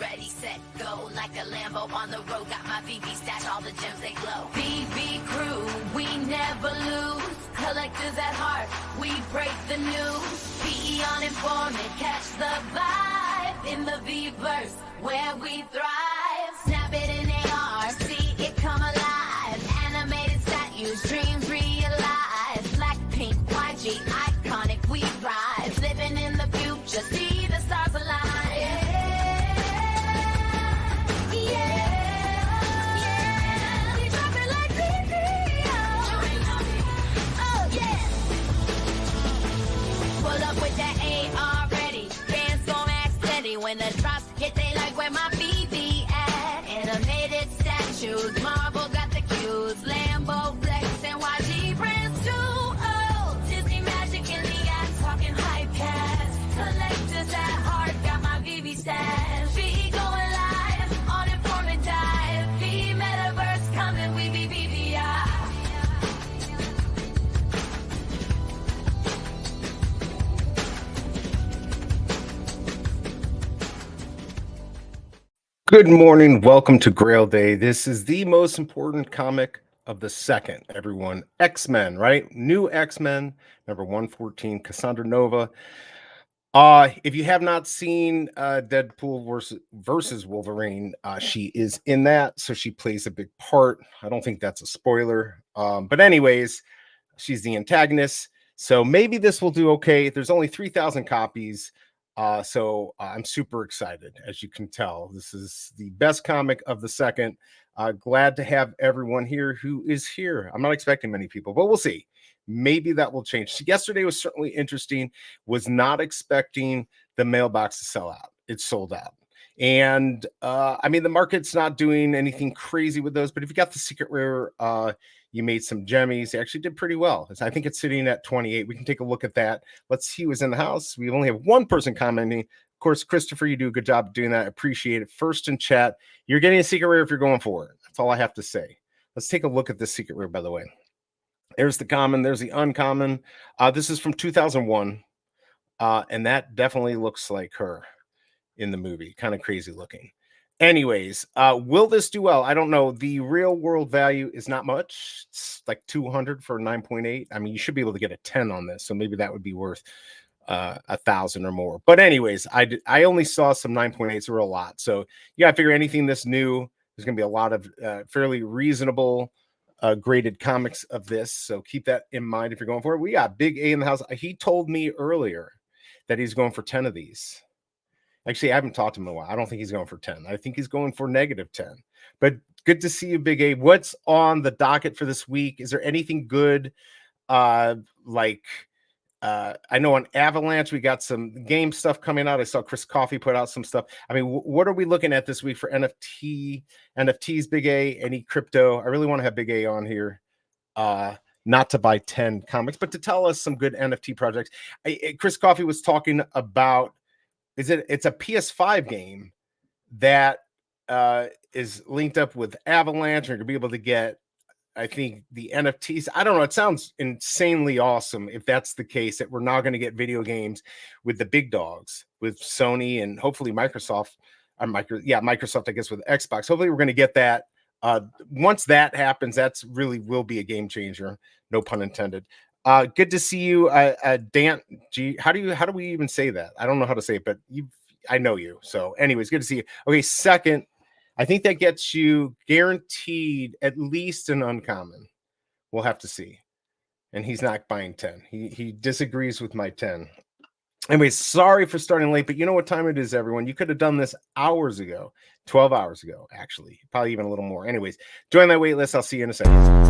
ready, set, go. Like a Lambo on the road, got my Veve stash, all the gems they glow. Veve crew, we never lose. Collectors at heart, we break the news. PE on informant, catch the vibe. In the Veverse, where we thrive. Snap it in AR, see it come alive. Animated statues, dreams realized. Blackpink, YG, iconic, we rise. Living in the future, see the stars align. When the drops hit, they like where my Veve at. Animated statues, Marvel got the cues. Lambo flex and YG brands too. Oh, Disney magic in the act, talking high cast. Collectors at heart, got my Veve stash. Veve going live on informant dive. Veve metaverse coming, we be VVI. Good morning. Welcome to Grail Day. This is the most important comic of the second, everyone. X-Men, right? New X-Men, number 114, Cassandra Nova. If you have not seen Deadpool versus Wolverine, she is in that, so she plays a big part. I don't think that's a spoiler. But anyways, she's the antagonist. So maybe this will do okay. There's only 3,000 copies. So I'm super excited. As you can tell, this is the best comic of the second. Glad to have everyone here who is here. I'm not expecting many people, but we'll see. Maybe that will change. Yesterday was certainly interesting. Was not expecting the mailbox to sell out. It sold out. And I mean, the market's not doing anything crazy with those, but if you got the secret rare, you made some jemmies. They actually did pretty well. I think it's sitting at 28. We can take a look at that. Let's see who's in the house. We only have one person commenting. Of course, Christopher, you do a good job doing that. Appreciate it. First in chat, you're getting a secret rare if you're going for it. That's all I have to say. Let's take a look at this secret rare, by the way. There's the common. There's the uncommon. This is from 2001. And that definitely looks like her in the movie. Kind of crazy looking. Anyways, will this do well? I don't know. The real world value is not much. It's like 200 for 9.8. I mean, you should be able to get a 10 on this, so maybe that would be worth 1,000 or more. But anyways, I only saw some 9.8s or a lot. So you gotta figure anything this new, there's gonna be a lot of fairly reasonable graded comics of this. So keep that in mind if you're going for it. We got Big A in the house. He told me earlier that he's going for 10 of these. Actually, I haven't talked to him in a while. I don't think he's going for 10. I think he's going for -10. But good to see you, Big A. What's on the docket for this week? Is there anything good? I know on Avalanche, we got some game stuff coming out. I saw Chris Coffey put out some stuff. I mean, what are we looking at this week for NFTs, Big A? Any crypto? I really want to have Big A on here. Not to buy 10 comics, but to tell us some good NFT projects. Chris Coffey was talking about it's a PS5 game that is linked up with Avalanche. You're gonna be able to get, I think, the NFTs. I don't know. It sounds insanely awesome if that's the case, that we're now going to get video games with the big dogs, with Sony and hopefully Microsoft. Microsoft, I guess, with Xbox. Hopefully we're going to get that. Once that happens, that's really will be a game changer. No pun intended. Good to see you, Dan G. How do we even say that? I don't know how to say it, but I know you. So anyways, good to see you. Okay, second, I think that gets you guaranteed at least an uncommon. We'll have to see. And he's not buying 10. He disagrees with my 10. Anyways, sorry for starting late, but you know what time it is, everyone. You could have done this hours ago, 12 hours ago, actually, probably even a little more. Anyways, join that wait list. I'll see you in a second.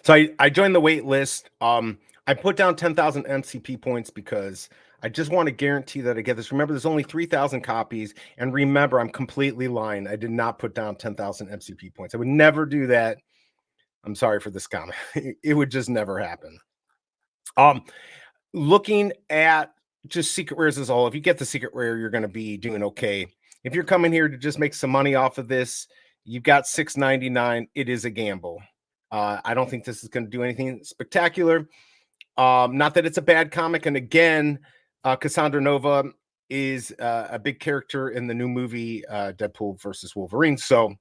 So I joined the wait list. I put down 10,000 MCP points because I just want to guarantee that I get this. Remember, there's only 3,000 copies. And remember, I'm completely lying. I did not put down 10,000 MCP points. I would never do that. I'm sorry for this comment. It would just never happen. Looking at just secret rares as a whole, if you get the secret rare, you're going to be doing okay. If you're coming here to just make some money off of this, you've got $6.99. It is a gamble. I don't think this is going to do anything spectacular. Not that it's a bad comic. And again, Cassandra Nova is a big character in the new movie Deadpool versus Wolverine. So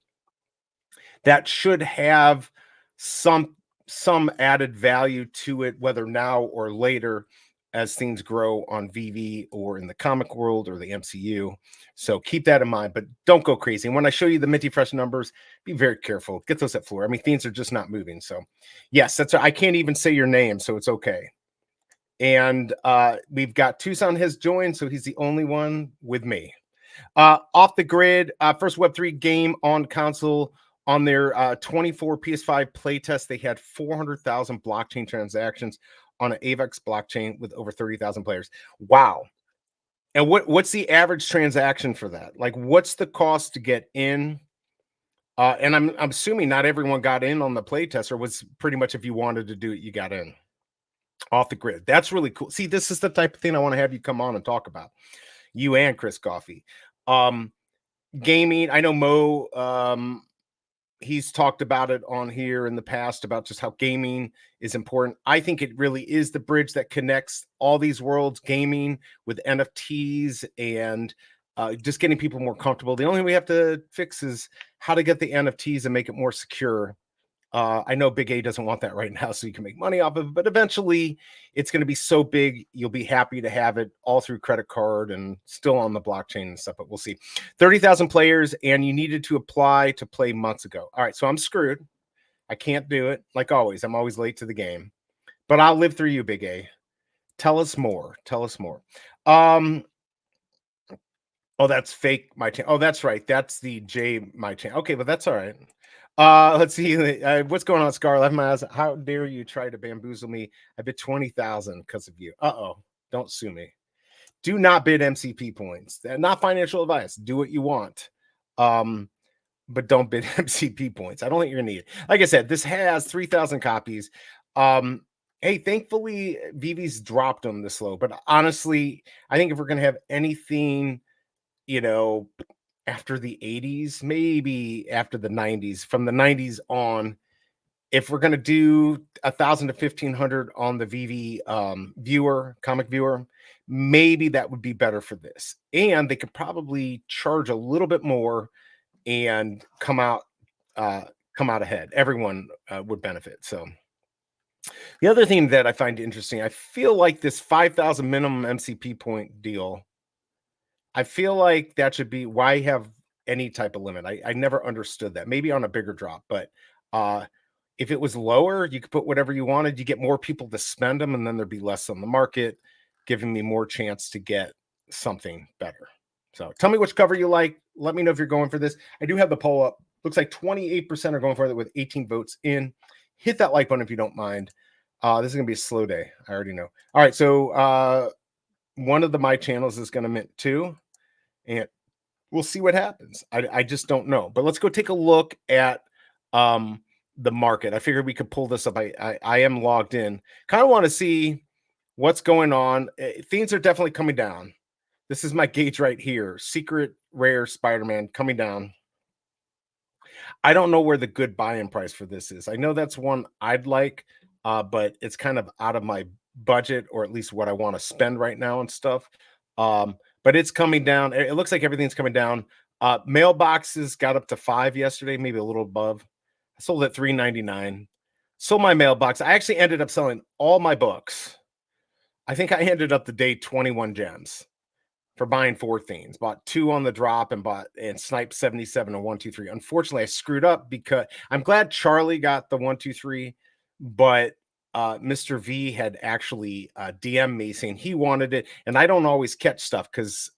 that should have some added value to it, whether now or later, as things grow on VV or in the comic world or the MCU. So keep that in mind, but don't go crazy. And when I show you the Minty Fresh numbers, be very careful. Get those at floor. I mean, things are just not moving. So yes, I can't even say your name, so it's okay. And we've got Tucson has joined, so he's the only one with me. Off the grid, first Web3 game on console. On their 24 PS5 playtest, they had 400,000 blockchain transactions on an AVAX blockchain with over 30,000 players. Wow. And what's the average transaction for that? Like, what's the cost to get in? And I'm assuming not everyone got in on the playtest, or was pretty much if you wanted to do it, you got in. Off the grid. That's really cool. See, this is the type of thing I want to have you come on and talk about. You and Chris Coffey. Gaming. I know Mo, he's talked about it on here in the past about just how gaming is important. I think it really is the bridge that connects all these worlds, gaming with NFTs and just getting people more comfortable. The only thing we have to fix is how to get the NFTs and make it more secure. I know Big A doesn't want that right now, so you can make money off of it, but eventually it's going to be so big, you'll be happy to have it all through credit card and still on the blockchain and stuff, but we'll see. 30,000 players, and you needed to apply to play months ago. All right, so I'm screwed. I can't do it. Like always, I'm always late to the game, but I'll live through you, Big A. Tell us more. Tell us more. Oh, that's fake my channel. Oh, that's right. That's the J my channel. Okay, but that's all right. Let's see. What's going on, Scar? Left my eyes. How dare you try to bamboozle me? I bid 20,000 because of you. Uh-oh. Don't sue me. Do not bid MCP points. Not financial advice. Do what you want. But don't bid MCP points. I don't think you're gonna need it. Like I said, this has 3,000 copies. Hey, thankfully, Vivi's dropped them this low. But honestly, I think if we're gonna have anything, after the 80s, maybe after the 90s, from the 90s on, if we're going to do 1,000 to 1,500 on the VV comic viewer, maybe that would be better for this. And they could probably charge a little bit more and come out ahead. Everyone would benefit. So the other thing that I find interesting, I feel like this 5,000 minimum MCP point deal, I feel like that should be why have any type of limit. I never understood that. Maybe on a bigger drop, but if it was lower, you could put whatever you wanted. You get more people to spend them, and then there'd be less on the market, giving me more chance to get something better. So tell me which cover you like. Let me know if you're going for this. I do have the poll up. Looks like 28% are going for it with 18 votes in. Hit that like button if you don't mind. This is gonna be a slow day. I already know. All right, so one of my channels is going to mint 2, and we'll see what happens. I just don't know. But let's go take a look at the market. I figured we could pull this up. I am logged in. Kind of want to see what's going on. Things are definitely coming down. This is my gauge right here. Secret rare Spider-Man coming down. I don't know where the good buy-in price for this is. I know that's one I'd like, but it's kind of out of my budget, or at least what I want to spend right now and stuff. But it's coming down. It looks like everything's coming down. Mailboxes got up to 5 yesterday, maybe a little above. I sold at $3.99. Sold my mailbox. I actually ended up selling all my books. I think I ended up the day 21 gems for buying 4 things. Bought 2 on the drop and sniped 77 and 1, 2, 3. Unfortunately, I screwed up because I'm glad Charlie got the 1, 2, 3, but Mr. V had actually DM'd me saying he wanted it, and I don't always catch stuff because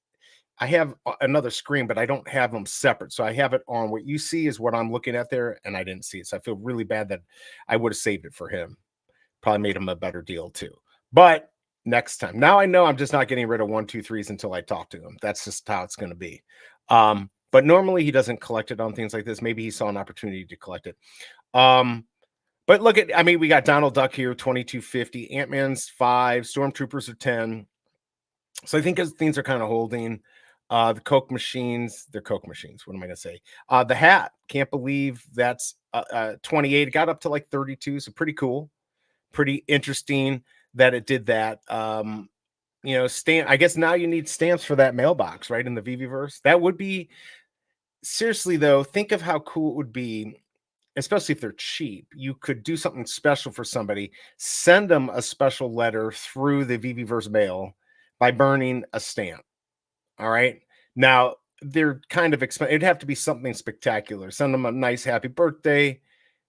I have another screen, but I don't have them separate. So I have it on. What you see is what I'm looking at there, and I didn't see it. So I feel really bad that I would have saved it for him. Probably made him a better deal too. But next time. Now I know I'm just not getting rid of 1, 2, 3s until I talk to him. That's just how it's going to be. But normally he doesn't collect it on things like this. Maybe he saw an opportunity to collect it. But look at, I mean, we got Donald Duck here, 2250, Ant-Man's 5, Stormtroopers are 10. So I think as things are kind of holding, the Coke machines, they're Coke machines. What am I going to say? The hat, can't believe that's 28. It got up to like 32. So pretty cool, pretty interesting that it did that. Stamp. I guess now you need stamps for that mailbox, right? In the Viviverse, that would be seriously though. Think of how cool it would be, especially if they're cheap. You could do something special for somebody, send them a special letter through the Viviverse mail by burning a stamp. All right. Now they're kind of expensive. It'd have to be something spectacular. Send them a nice happy birthday,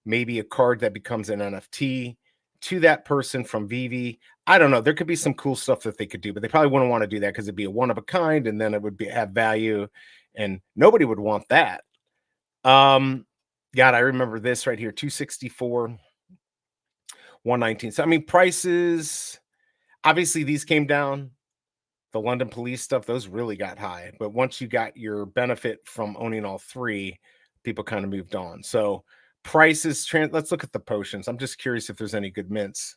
maybe a card that becomes an NFT to that person from Vivi. I don't know. There could be some cool stuff that they could do, but they probably wouldn't want to do that because it'd be a one of a kind, and then it would have value, and nobody would want that. God, I remember this right here, 264, 119. So I mean, prices. Obviously, these came down. The London police stuff, those really got high. But once you got your benefit from owning all three, people kind of moved on. So prices, let's look at the potions. I'm just curious if there's any good mints.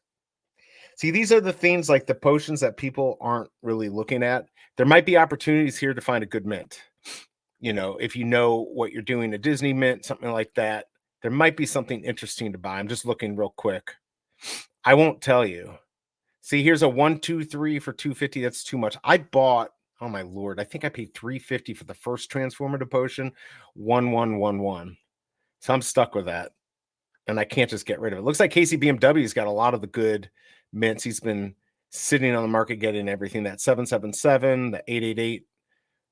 See, these are the things like the potions that people aren't really looking at. There might be opportunities here to find a good mint. If you know what you're doing, a Disney mint, something like that, there might be something interesting to buy. I'm just looking real quick. I won't tell you. See, here's a 1, 2, 3 for 250. That's too much. I bought, oh my lord, I think I paid 350 for the first transformative potion, 1111. So I'm stuck with that. And I can't just get rid of it. Looks like Casey BMW's got a lot of the good mints. He's been sitting on the market getting everything. That 777, the 888,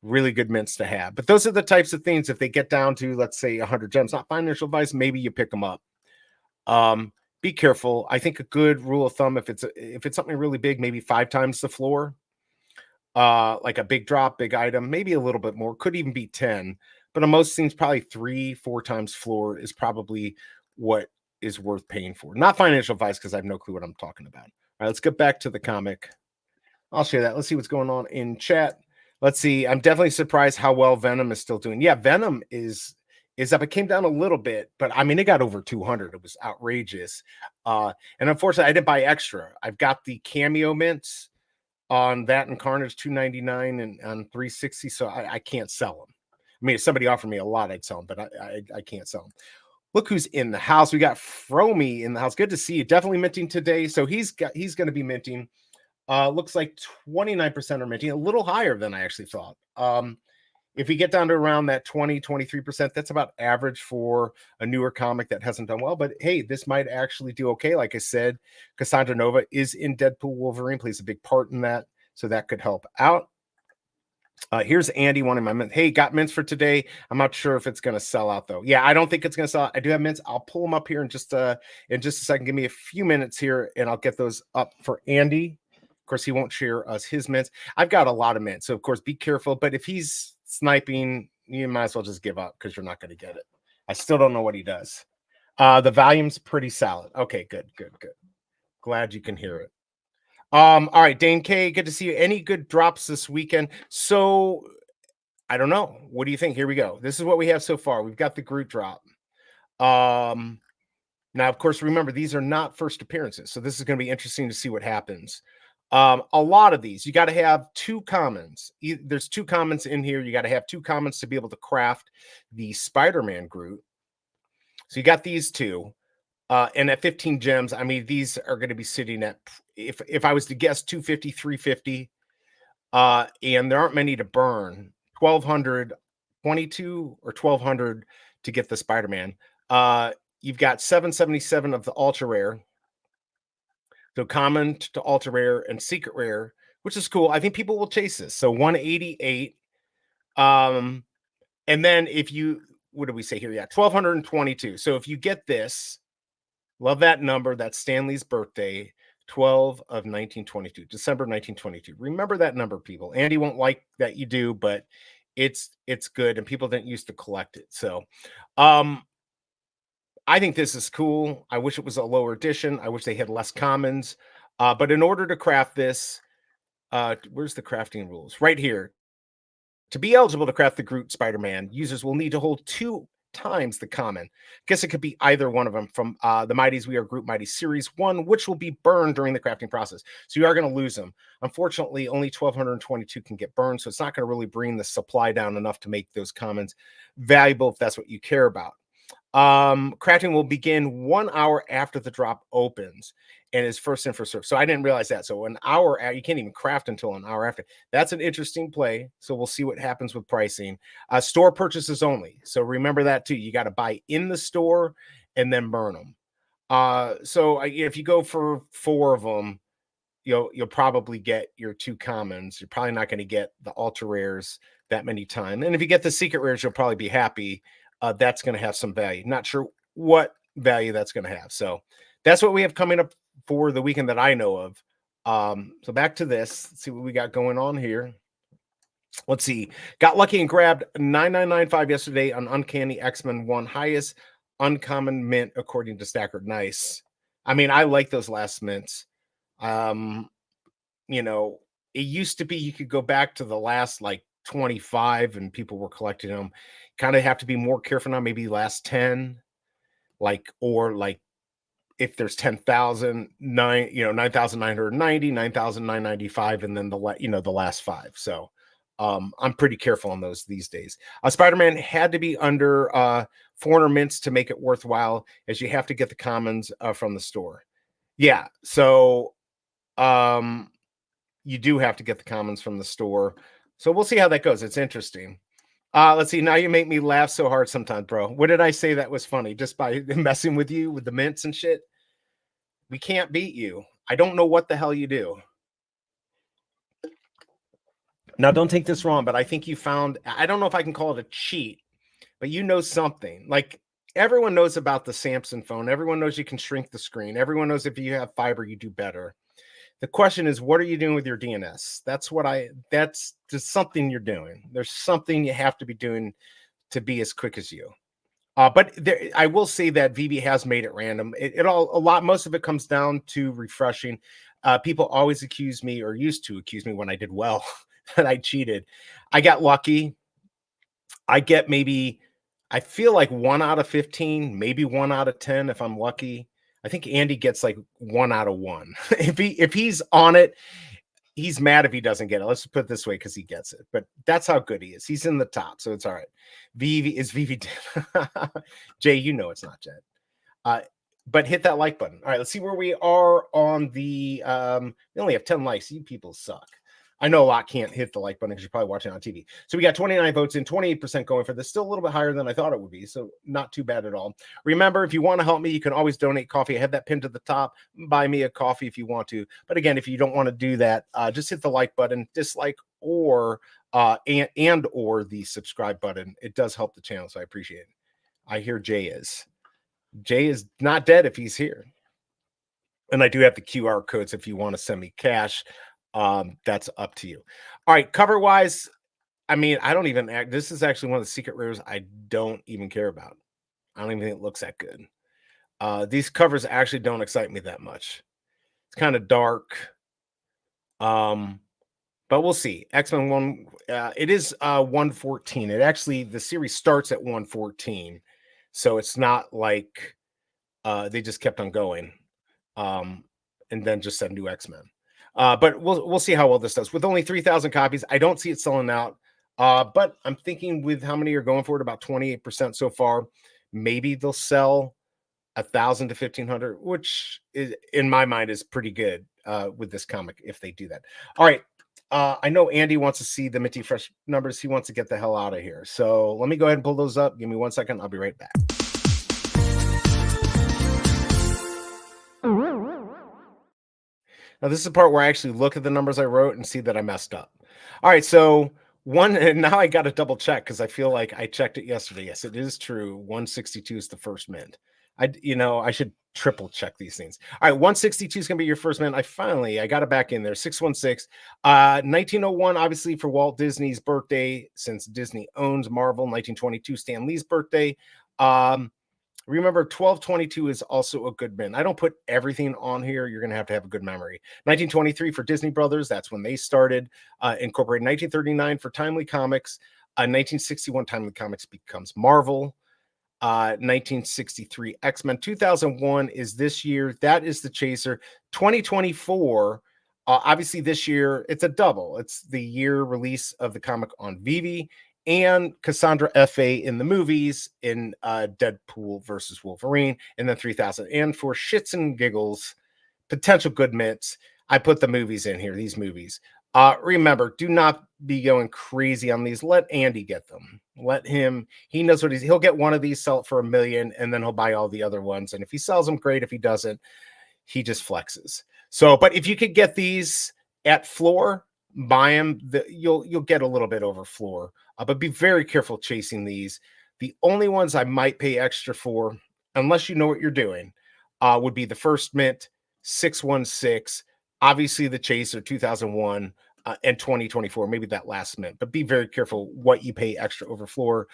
really good mints to have. But those are the types of things, if they get down to, let's say, 100 gems, not financial advice, maybe you pick them up. Be careful. I think a good rule of thumb, if it's something really big, maybe 5 times the floor, like a big drop, big item, maybe a little bit more, could even be 10. But on most things, probably 3, 4 times floor is probably what is worth paying for. Not financial advice, because I have no clue what I'm talking about. All right, let's get back to the comic. I'll share that. Let's see what's going on in chat. Let's see. I'm definitely surprised how well Venom is still doing. Yeah, Venom is up. It came down a little bit, but I mean, it got over 200. It was outrageous. And unfortunately, I didn't buy extra. I've got the cameo mints on that and Carnage 299 and on 360, so I can't sell them. I mean, if somebody offered me a lot, I'd sell them, but I can't sell them. Look who's in the house. We got Fromy in the house. Good to see you. Definitely minting today. So he's going to be minting. Looks like 29% are minting, a little higher than I actually thought. If we get down to around that 20, 23%, that's about average for a newer comic that hasn't done well. But hey, this might actually do okay. Like I said, Cassandra Nova is in Deadpool Wolverine, plays a big part in that. So that could help out. Here's Andy wanting my mint. Hey, got mints for today. I'm not sure if it's going to sell out though. Yeah, I don't think it's going to sell out. I do have mints. I'll pull them up here in just a second. Give me a few minutes here and I'll get those up for Andy. Of course, he won't share us his mints. I've got a lot of mints. So of course, be careful. But if he's sniping, you might as well just give up because you're not going to get it. I still don't know what he does. The volume's pretty solid. Okay, good. Glad you can hear it. All right, Dane K, good to see you. Any good drops this weekend? So I don't know. What do you think? Here we go. This is what we have so far. We've got the Groot drop. Now, of course, remember, these are not first appearances. So this is going to be interesting to see what happens. A lot of these, you got to have 2 commons. There's 2 commons in here. You got to have 2 commons to be able to craft the Spider-Man Groot. So you got these 2. And at 15 gems, I mean, these are going to be sitting at, if I was to guess, 250, 350. And there aren't many to burn. 1200, 22 or 1200 to get the Spider-Man. You've got 777 of the ultra rare. So common to ultra rare and secret rare, which is cool. I think people will chase this. So 188. And then if you, what do we say here? Yeah, 1222. So if you get this, love that number. That's Stanley's birthday, 12 of 1922, December 1922. Remember that number, people. Andy won't like that you do, but it's good, and people didn't used to collect it. So I think this is cool. I wish it was a lower edition. I wish they had less commons. But in order to craft this, where's the crafting rules? Right here. To be eligible to craft the Groot Spider-Man, users will need to hold 2 times the common. Guess it could be either one of them from the Mighties We Are Groot Mighty Series 1, which will be burned during the crafting process. So you are going to lose them. Unfortunately, only 1,222 can get burned, so it's not going to really bring the supply down enough to make those commons valuable if that's what you care about. Crafting will begin 1 hour after the drop opens and is first in, first serve. So I didn't realize that. So an hour, you can't even craft until an hour after. That's an interesting play. So we'll see what happens with pricing. Store purchases only. So remember that too. You got to buy in the store and then burn them. So if you go for 4 of them, you'll probably get your 2 commons. You're probably not going to get the ultra rares that many times. And if you get the secret rares, you'll probably be happy. That's going to have some value. Not sure what value that's going to have. So that's what we have coming up for the weekend that I know of. So back to this. Let's see what we got going on here. Let's see. Got lucky and grabbed 9995 yesterday on Uncanny X-Men 1, highest uncommon mint according to Stacker. Nice. I mean, I like those last mints. You know, it used to be you could go back to the last like 25 and people were collecting them. Kind of have to be more careful now, maybe last 10, or if there's 10,000, 9,990, 9,995, and then the last 5. So I'm pretty careful on those these days. Spider-Man had to be under 400 mints to make it worthwhile, as you have to get the commons from the store. Yeah, so you do have to get the commons from the store. So we'll see how that goes. It's interesting. Let's see. Now you make me laugh so hard sometimes, bro. What did I say that was funny? Just by messing with you with the mints and shit? We can't beat you. I don't know what the hell you do. Now, don't take this wrong, but I think you found, I don't know if I can call it a cheat, but you know something. Like, everyone knows about the Samsung phone. Everyone knows you can shrink the screen. Everyone knows if you have fiber, you do better. The question is, what are you doing with your DNS? That's just something you're doing. There's something you have to be doing to be as quick as you. But I will say that Veve has made it random. Most of it comes down to refreshing. People always accuse me, or used to accuse me when I did well, that I cheated. I got lucky. I get I feel like 1 out of 15, maybe 1 out of 10 if I'm lucky. I think Andy gets like 1 out of 1. If he's on it, he's mad if he doesn't get it. Let's put it this way, because he gets it. But that's how good he is. He's in the top, so it's all right. Veve Jay, you know it's not Jet. But hit that like button. All right, let's see where we are on the we only have 10 likes. You people suck. I know a lot can't hit the like button because you're probably watching on TV. So we got 29 votes in, 28% going for this. Still a little bit higher than I thought it would be. So not too bad at all. Remember, if you want to help me, you can always donate coffee. I have that pinned to the top. Buy me a coffee if you want to. But again, if you don't want to do that, just hit the like button, dislike, or or the subscribe button. It does help the channel, so I appreciate it. I hear Jay is not dead if he's here. And I do have the QR codes if you want to send me cash. That's up to you. All right, cover wise, I mean, I don't even this is actually one of the secret rares I don't even care about. I don't even think it looks that good. These covers actually don't excite me that much. It's kind of dark. But we'll see. X-Men 1, it is 114. It actually, the series starts at 114. So it's not like they just kept on going. And then just said new X-Men. But we'll see how well this does. With only 3,000 copies, I don't see it selling out. But I'm thinking with how many are going for it, about 28% so far, maybe they'll sell 1,000 to 1,500, which is, in my mind, is pretty good with this comic if they do that. All right. I know Andy wants to see the Minty Fresh numbers. He wants to get the hell out of here. So let me go ahead and pull those up. Give me 1 second. I'll be right back. Now, this is the part where I actually look at the numbers I wrote and see that I messed up. All right, so and now I got to double check because I feel like I checked it yesterday. Yes, it is true. 162 is the first mint. I should triple check these things. All right, 162 is going to be your first mint. I got it back in there. 616. 1901, obviously, for Walt Disney's birthday, since Disney owns Marvel. 1922, Stan Lee's birthday. Remember, 1222 is also a good mint. I don't put everything on here. You're going to have a good memory. 1923 for Disney Brothers. That's when they started incorporating. 1939 for Timely Comics. 1961 Timely Comics becomes Marvel. 1963 X-Men. 2001 is this year. That is the chaser. 2024, obviously this year, it's a double. It's the year release of the comic on Veve and Cassandra F.A. in the movies in Deadpool versus Wolverine, and then 3000. And for shits and giggles, potential good mitts, I put the movies in here, these movies. Remember, do not be going crazy on these. Let Andy get them. Let him, he knows what he'll get one of these, sell it for $1 million, and then he'll buy all the other ones. And if he sells them, great. If he doesn't, he just flexes. So, but if you could get these at floor, buy them. You'll get a little bit over floor, but be very careful chasing these. The only ones I might pay extra for, unless you know what you're doing, would be the first mint, 616, obviously the chaser 2001, and 2024, maybe that last mint. But be very careful what you pay extra over floor.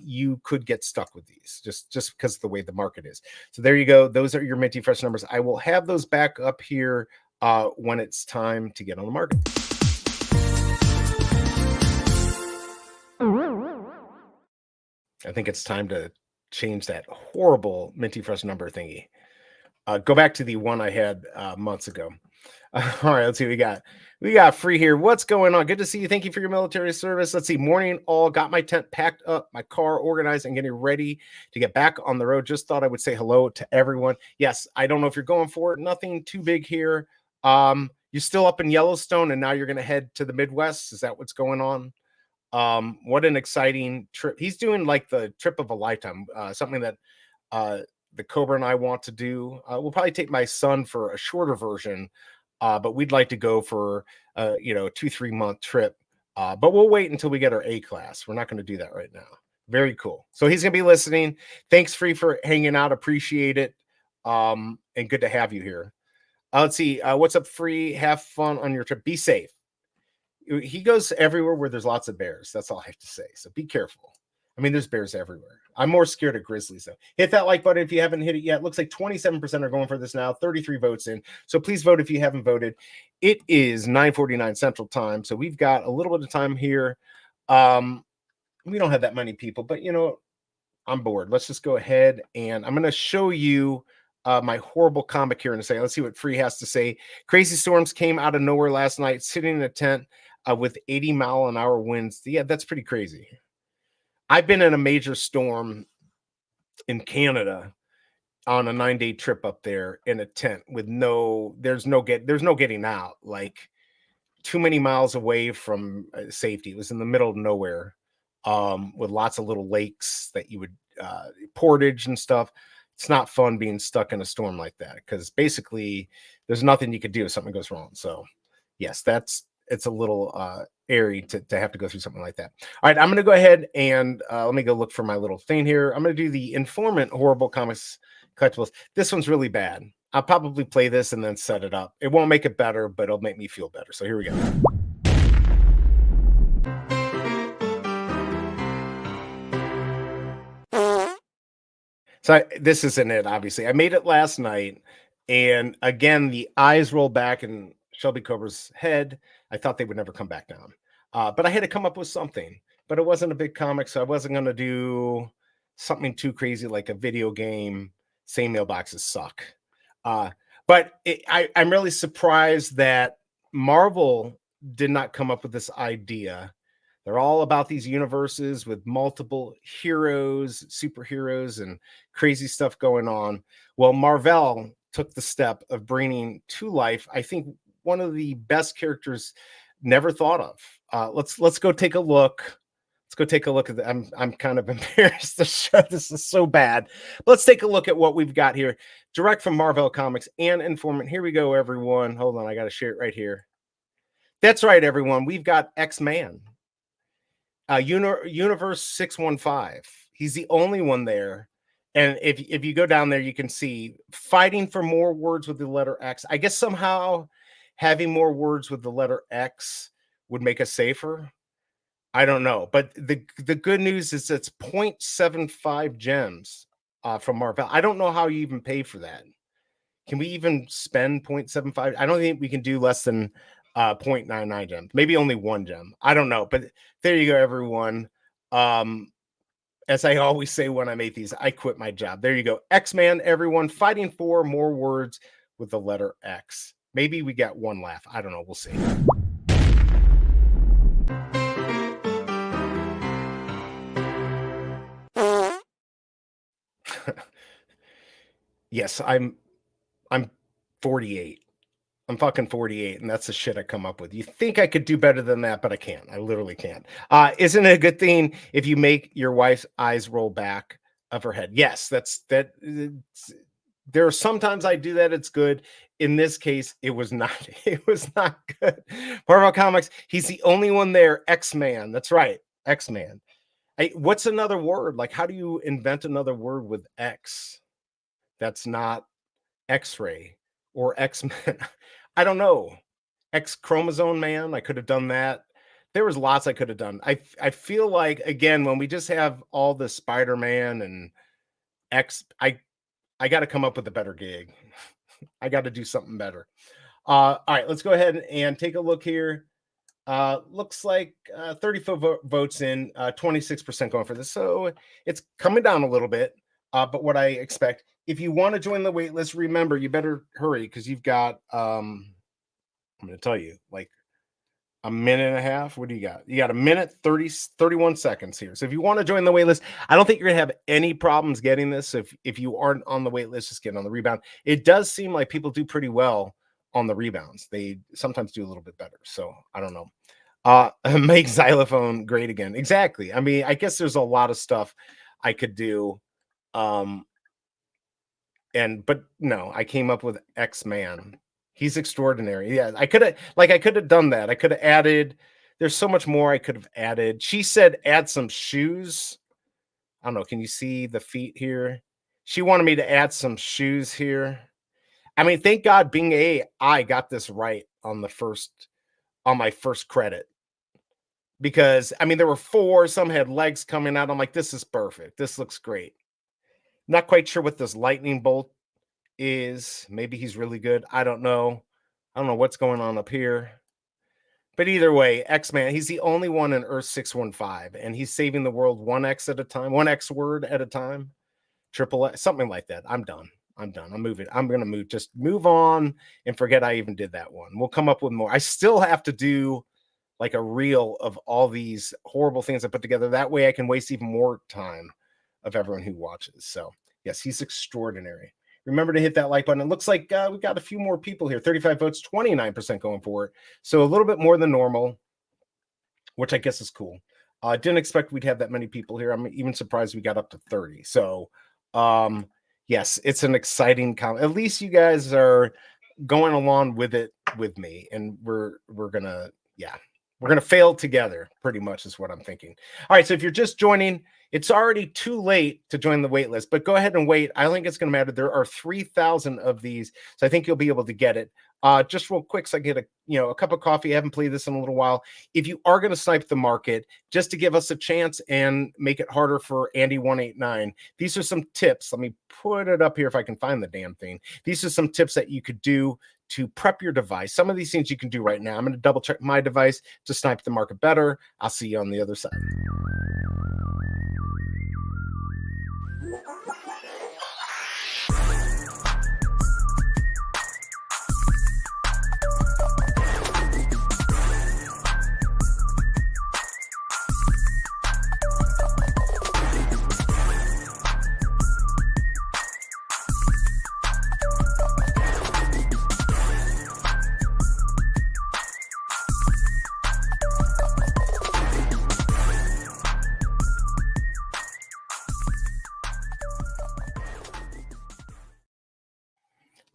You could get stuck with these just because of the way the market is. So there you go. Those are your minty fresh numbers. I will have those back up here when it's time to get on the market. I think it's time to change that horrible minty fresh number thingy. Go back to the one I had months ago. All right, let's see what we got. We got Free here. What's going on? Good to see you. Thank you for your military service. Let's see. Morning all. Got my tent packed up, my car organized, and getting ready to get back on the road. Just thought I would say hello to everyone. Yes, I don't know if you're going for it. Nothing too big here. You're still up in Yellowstone, and now you're going to head to the Midwest. Is that what's going on? What an exciting trip. He's doing like the trip of a lifetime, something that the Cobra and I want to do. We'll probably take my son for a shorter version, but we'd like to go for 2-3 month trip. But we'll wait until we get our A class. We're not going to do that right now. Very cool. So he's going to be listening. Thanks, Free, for hanging out. Appreciate it. And good to have you here. Let's see. What's up, Free? Have fun on your trip. Be safe. He goes everywhere where there's lots of bears. That's all I have to say. So be careful. I mean, there's bears everywhere. I'm more scared of grizzlies, though. Hit that like button if you haven't hit it yet. Looks like 27% are going for this now. 33 votes in. So please vote if you haven't voted. It is 9:49 Central Time. So we've got a little bit of time here. We don't have that many people, but, I'm bored. Let's just go ahead, and I'm going to show you my horrible comic here in a second. Let's see what Free has to say. Crazy storms came out of nowhere last night, sitting in a tent with 80-mile-an-hour winds. Yeah, that's pretty crazy. I've been in a major storm in Canada on a 9-day trip up there in a tent with there's no getting out, like too many miles away from safety. It was in the middle of nowhere, with lots of little lakes that you would portage and stuff. It's not fun being stuck in a storm like that, because basically there's nothing you could do if something goes wrong. So yes, it's a little airy to have to go through something like that. All right, I'm going to go ahead and let me go look for my little thing here. I'm going to do the Informant Horrible Comics Collectibles. This one's really bad. I'll probably play this and then set it up. It won't make it better, but it'll make me feel better. So here we go. So this isn't it, obviously. I made it last night, and again, the eyes rolled back in Shelby Cobra's head. I thought they would never come back down. But I had to come up with something. But it wasn't a big comic, so I wasn't going to do something too crazy like a video game. Same mailboxes suck. But I'm really surprised that Marvel did not come up with this idea. They're all about these universes with multiple heroes, superheroes, and crazy stuff going on. Well, Marvel took the step of bringing to life, I think, one of the best characters never thought of. Let's go take a look. Let's go take a look at the, I'm kind of embarrassed to show this is so bad. But let's take a look at what we've got here. Direct from Marvel Comics and Informant. Here we go, everyone. Hold on, I got to share it right here. That's right, everyone. We've got X-Man. Universe 615. He's the only one there. And if you go down there, you can see fighting for more words with the letter X. I guess somehow having more words with the letter X would make us safer. I don't know. But the good news is it's 0.75 gems from Marvel. I don't know how you even pay for that. Can we even spend 0.75? I don't think we can do less than 0.99 gems. Maybe only one gem. I don't know. But there you go, everyone. As I always say when I make these, I quit my job. There you go. X-Man, everyone, fighting for more words with the letter X. Maybe we got one laugh. I don't know. We'll see. Yes, I'm 48. I'm fucking 48, and that's the shit I come up with. You think I could do better than that, but I can't. I literally can't. Isn't it a good thing if you make your wife's eyes roll back of her head? Yes, there are sometimes I do that. It's good. In this case, it was not. It was not good. Marvel Comics. He's the only one there. X-Man. That's right. X-Man. What's another word? Like, how do you invent another word with X? That's not X-ray or X-Men. I don't know. X chromosome man. I could have done that. There was lots I could have done. I feel like, again, when we just have all the Spider-Man and X, I got to come up with a better gig. I got to do something better. All right, let's go ahead and take a look here. Looks like 34 votes in, 26% going for this. So it's coming down a little bit, but what I expect. If you want to join the wait list, remember, you better hurry because you've got, I'm going to tell you, like a minute and a half. What do you got? You got a minute, 31 seconds here. So if you want to join the wait list, I don't think you're going to have any problems getting this. If you aren't on the wait list, just get on the rebound. It does seem like people do pretty well on the rebounds. They sometimes do a little bit better. So I don't know. Make xylophone great again. Exactly. I mean, I guess there's a lot of stuff I could do. But no, I came up with X-Man. He's extraordinary. Yeah, I could have done that. I could have added, there's so much more I could have added. She said add some shoes. I don't know. Can you see the feet here? She wanted me to add some shoes here. I mean, thank God Bing I got this right on my first credit. Because I mean, there were 4, some had legs coming out. I'm like, this is perfect. This looks great. Not quite sure what this lightning bolt is. Maybe he's really good. I don't know. I don't know what's going on up here. But either way, X-Man, he's the only one in Earth 615, and he's saving the world one X at a time, one X word at a time. Triple X, something like that. I'm done. I'm moving. I'm gonna move. Just move on and forget I even did that one. We'll come up with more. I still have to do like a reel of all these horrible things I put together. That way I can waste even more time of everyone who watches. So yes, he's extraordinary. Remember to hit that like button. It looks like we got a few more people here. 35 votes, 29% going for it. So a little bit more than normal, which I guess is cool. I didn't expect we'd have that many people here. I'm even surprised we got up to 30. So yes, it's an exciting comment. At least you guys are going along with it with me, and we're gonna, yeah, we're gonna fail together, pretty much is what I'm thinking. All right, so if you're just joining, it's already too late to join the wait list, but go ahead and wait. I don't think it's gonna matter. There are 3,000 of these, so I think you'll be able to get it. Just real quick, so I get a cup of coffee. I haven't played this in a little while. If you are going to snipe the market, just to give us a chance and make it harder for Andy189, these are some tips. Let me put it up here if I can find the damn thing. These are some tips that you could do to prep your device. Some of these things you can do right now. I'm going to double check my device to snipe the market better. I'll see you on the other side.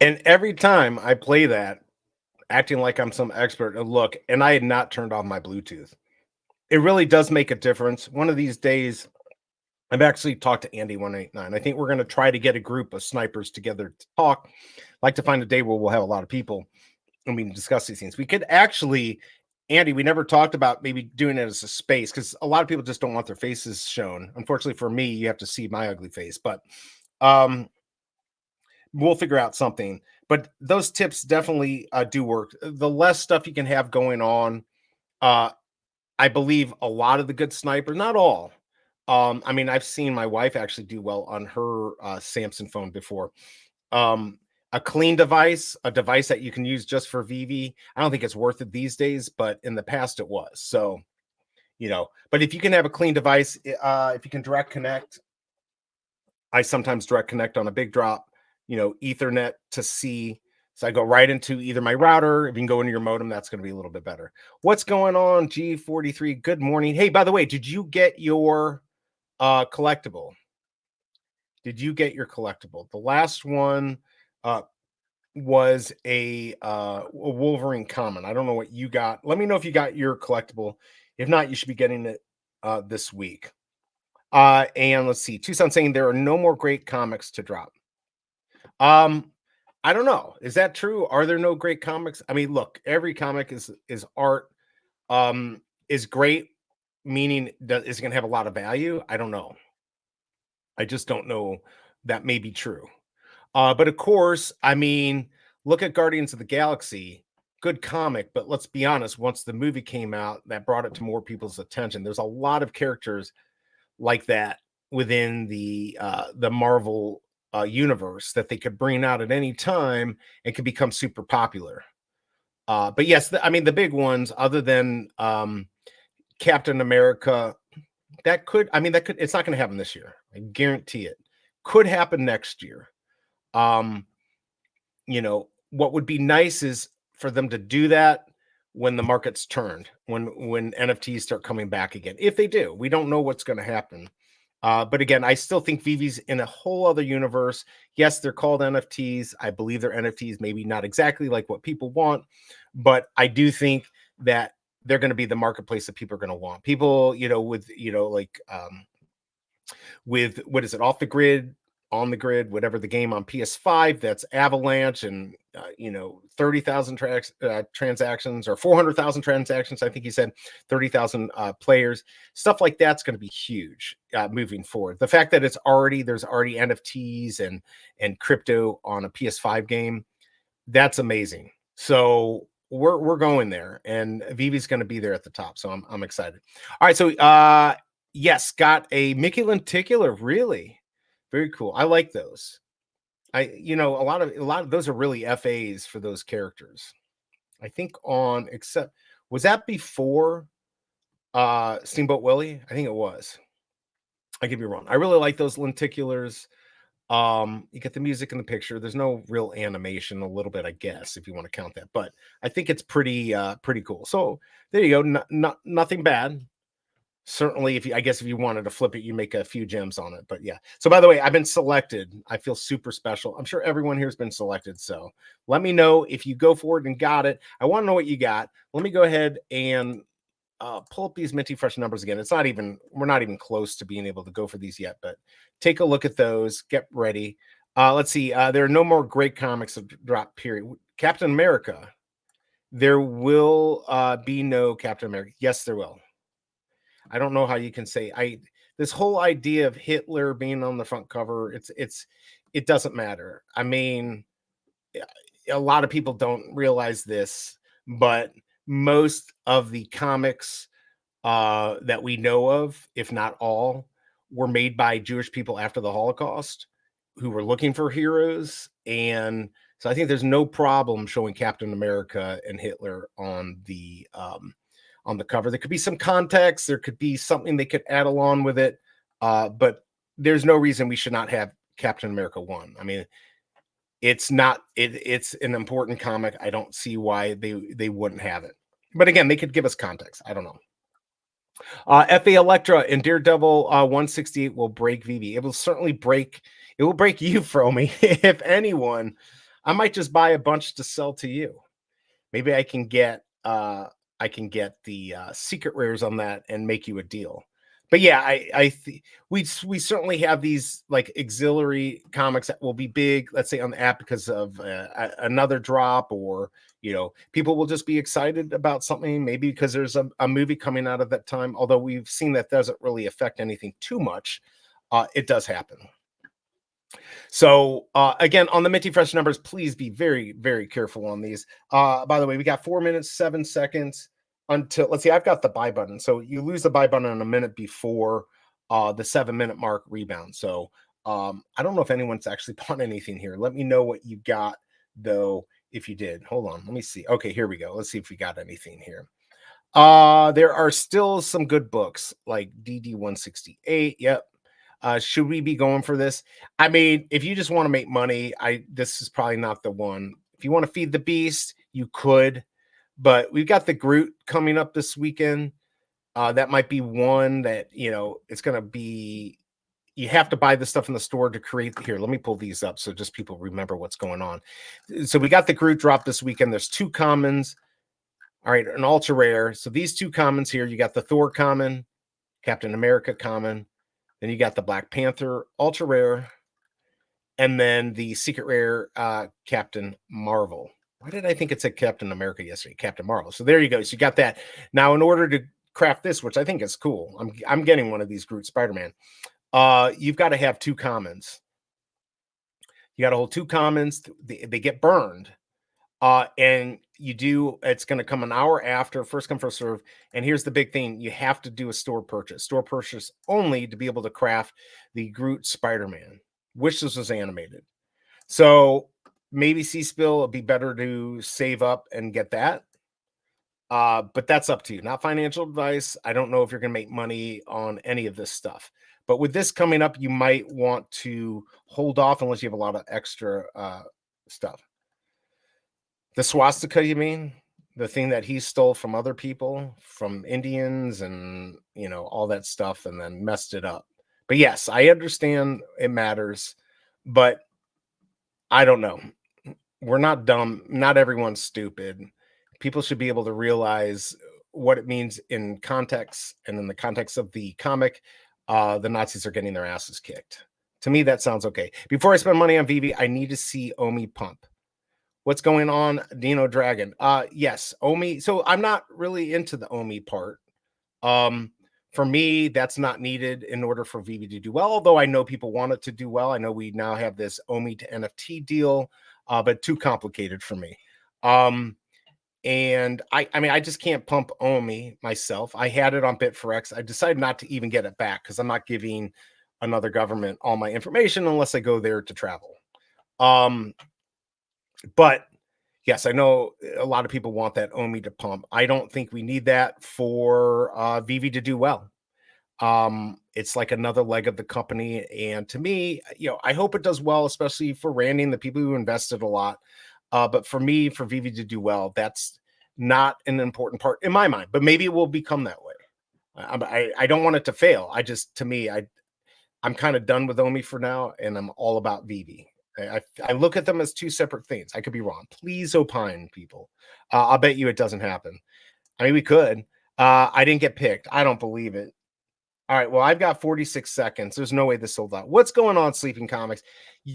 And every time I play that, acting like I'm some expert, and I had not turned on my Bluetooth. It really does make a difference. One of these days, I've actually talked to Andy189. I think we're going to try to get a group of snipers together to talk. I'd like to find a day where we'll have a lot of people and we can discuss these things. We could actually, Andy, we never talked about maybe doing it as a space because a lot of people just don't want their faces shown. Unfortunately for me, you have to see my ugly face, but Um, we'll figure out something. But those tips definitely do work. The less stuff you can have going on, uh, I believe a lot of the good snipers, not all. I mean, I've seen my wife actually do well on her Samsung phone before. Um, a clean device, a device that you can use just for VV. I don't think it's worth it these days, but in the past it was. So, but if you can have a clean device, if you can direct connect, I sometimes direct connect on a big drop, Ethernet to C. So I go right into either my router. If you can go into your modem, that's going to be a little bit better. What's going on, G43? Good morning. Hey, by the way, did you get your collectible? Did you get your collectible? The last one uh, was a Wolverine common. I don't know what you got. Let me know if you got your collectible. If not, you should be getting it this week. And let's see. Tucson saying there are no more great comics to drop. I don't know. Is that true? Are there no great comics? I mean, look, every comic is art. Is great, meaning that is it going to have a lot of value? I don't know. I just don't know. That may be true. But of course, I mean, look at Guardians of the Galaxy. Good comic, but let's be honest. Once the movie came out, that brought it to more people's attention. There's a lot of characters like that within the Marvel universe that they could bring out at any time and could become super popular. But yes, I mean the big ones, other than Captain America, that could. It's not going to happen this year. I guarantee it. Could happen next year. Um, what would be nice is for them to do that when the market's turned, when NFTs start coming back again. If they do, we don't know what's going to happen. But again, I still think Vivi's in a whole other universe. Yes, they're called NFTs. I believe they're NFTs, maybe not exactly like what people want, but I do think that they're going to be the marketplace that people are going to want. People, with what is it, off the grid, on the grid, whatever the game on PS5, that's Avalanche, and 30,000 transactions or 400,000 transactions. I think he said 30,000 players. Stuff like that's going to be huge moving forward. The fact that there's already NFTs and crypto on a PS5 game, that's amazing. So we're going there, and Vivi's going to be there at the top. So I'm excited. All right, so yes, got a Mickey lenticular. Really, very cool. I like those. A lot of those are really FAs for those characters. I think except was that before Steamboat Willie? I think it was. I could be wrong. I really like those lenticulars. You get the music in the picture. There's no real animation, a little bit, I guess, if you want to count that, but I think it's pretty cool. So there you go. Nothing bad. Certainly, if you wanted to flip it, you make a few gems on it. But yeah. So by the way, I've been selected. I feel super special. I'm sure everyone here has been selected. So let me know if you go forward and got it. I want to know what you got. Let me go ahead and pull up these minty fresh numbers again. We're not even close to being able to go for these yet, but take a look at those. Get ready. Let's see. There are no more great comics of drop, period. Captain America. There will be no Captain America. Yes, there will. I don't know how you can say this whole idea of Hitler being on the front cover, it doesn't matter. I mean, a lot of people don't realize this, but most of the comics that we know of, if not all, were made by Jewish people after the Holocaust who were looking for heroes. And so I think there's no problem showing Captain America and Hitler on the cover. There could be some context, there could be something they could add along with it, but there's no reason we should not have Captain America 1. I mean, it's an important comic. I don't see why they wouldn't have it. But again, they could give us context. I don't know. FA Electra and Daredevil 168 will break Vivi. It will certainly break. It will break you, Fromy. If anyone, I might just buy a bunch to sell to you. Maybe I can get the secret rares on that and make you a deal. But yeah, we certainly have these like auxiliary comics that will be big, let's say on the app because of another drop, or people will just be excited about something, maybe because there's a movie coming out of that time. Although we've seen that doesn't really affect anything too much, it does happen. So again, on the Minty Fresh numbers, please be very, very careful on these. By the way, we got 4 minutes, 7 seconds until, let's see, I've got the buy button. So you lose the buy button in a minute before the 7 minute mark rebound. So I don't know if anyone's actually bought anything here. Let me know what you got though, if you did. Hold on, let me see. Okay, here we go. Let's see if we got anything here. There are still some good books like DD 168. Yep. Should we be going for this? I mean, if you just want to make money, this is probably not the one. If you want to feed the beast, you could, but we've got the Groot coming up this weekend. That might be one that, it's going to be, you have to buy the stuff in the store to create. Here, let me pull these up so just people remember what's going on. So we got the Groot drop this weekend. There's 2 commons. All right, an ultra rare. So these 2 commons here, you got the Thor common, Captain America common, then you got the Black Panther ultra rare, and then the secret rare Captain Marvel. Why did I think it said Captain America yesterday? Captain Marvel. So there you go. So you got that. Now, in order to craft this, which I think is cool, I'm getting one of these Groot Spider-Man. You've got to have 2 commons. You got to hold 2 commons. They get burned. And it's going to come an hour after, first come, first serve. And here's the big thing. You have to do a store purchase only to be able to craft the Groot Spider-Man. Wish this was animated. So maybe C-Spill, it'd be better to save up and get that. But that's up to you. Not financial advice. I don't know if you're going to make money on any of this stuff. But with this coming up, you might want to hold off unless you have a lot of extra stuff. The swastika, you mean? The thing that he stole from other people, from Indians and, all that stuff, and then messed it up. But yes, I understand it matters, but I don't know. We're not dumb. Not everyone's stupid. People should be able to realize what it means in context, and in the context of the comic, the Nazis are getting their asses kicked. To me, that sounds okay. Before I spend money on Veve, I need to see Omi pump. What's going on, Dino Dragon? Yes, Omi. So I'm not really into the Omi part. For me, that's not needed in order for Veve to do well. Although I know people want it to do well. I know we now have this Omi to NFT deal, but too complicated for me. And I mean, I just can't pump Omi myself. I had it on Bit4X. I decided not to even get it back because I'm not giving another government all my information unless I go there to travel. But yes, I know a lot of people want that Omi to pump. I don't think we need that for Veve to do well. It's like another leg of the company. And to me, I hope it does well, especially for Randy, the people who invested a lot. But for me, for Veve to do well, that's not an important part in my mind, but maybe it will become that way. I don't want it to fail. I'm kind of done with Omi for now, and I'm all about Veve. I look at them as 2 separate things. I could be wrong. Please opine, people. I'll bet you it doesn't happen. I mean, we could. I didn't get picked. I don't believe it. All right. Well, I've got 46 seconds. There's no way this sold out. What's going on, Sleeping Comics?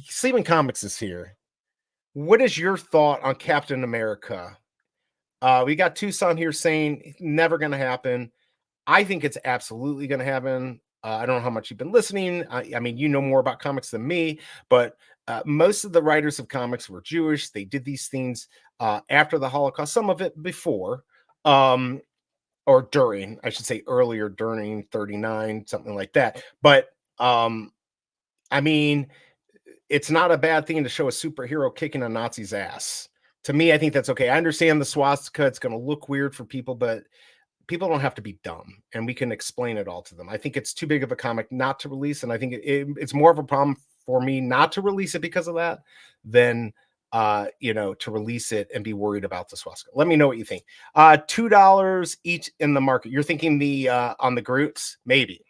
Sleeping Comics is here. What is your thought on Captain America? We got Tucson here saying never going to happen. I think it's absolutely going to happen. I don't know how much you've been listening. I mean, you know more about comics than me, but most of the writers of comics were Jewish. They did these things after the Holocaust, some of it before, or during, I should say earlier, during 39, something like that. But I mean, it's not a bad thing to show a superhero kicking a Nazi's ass. To me, I think that's okay. I understand the swastika. It's going to look weird for people, but people don't have to be dumb, and we can explain it all to them. I think it's too big of a comic not to release, and I think it's more of a problem for me not to release it because of that than to release it and be worried about the swastika. Let me know what you think. $2 each in the market. You're thinking the on the Groots? Maybe.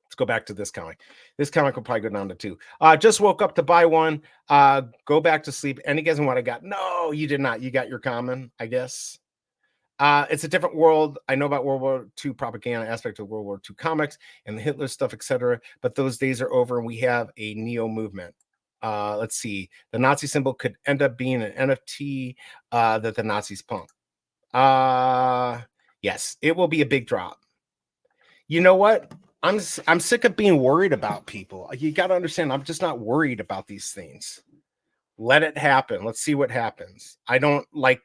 Let's go back to this comic. This comic will probably go down to 2. Just woke up to buy one. Go back to sleep. Any guess on what I got? No, you did not. You got your common, I guess. It's a different world. I know about World War II propaganda aspect of World War II comics and the Hitler stuff, etc. But those days are over, and we have a neo movement. Let's see. The Nazi symbol could end up being an NFT that the Nazis pump. Yes, it will be a big drop. You know what? I'm sick of being worried about people. You got to understand, I'm just not worried about these things. Let it happen. Let's see what happens. I don't like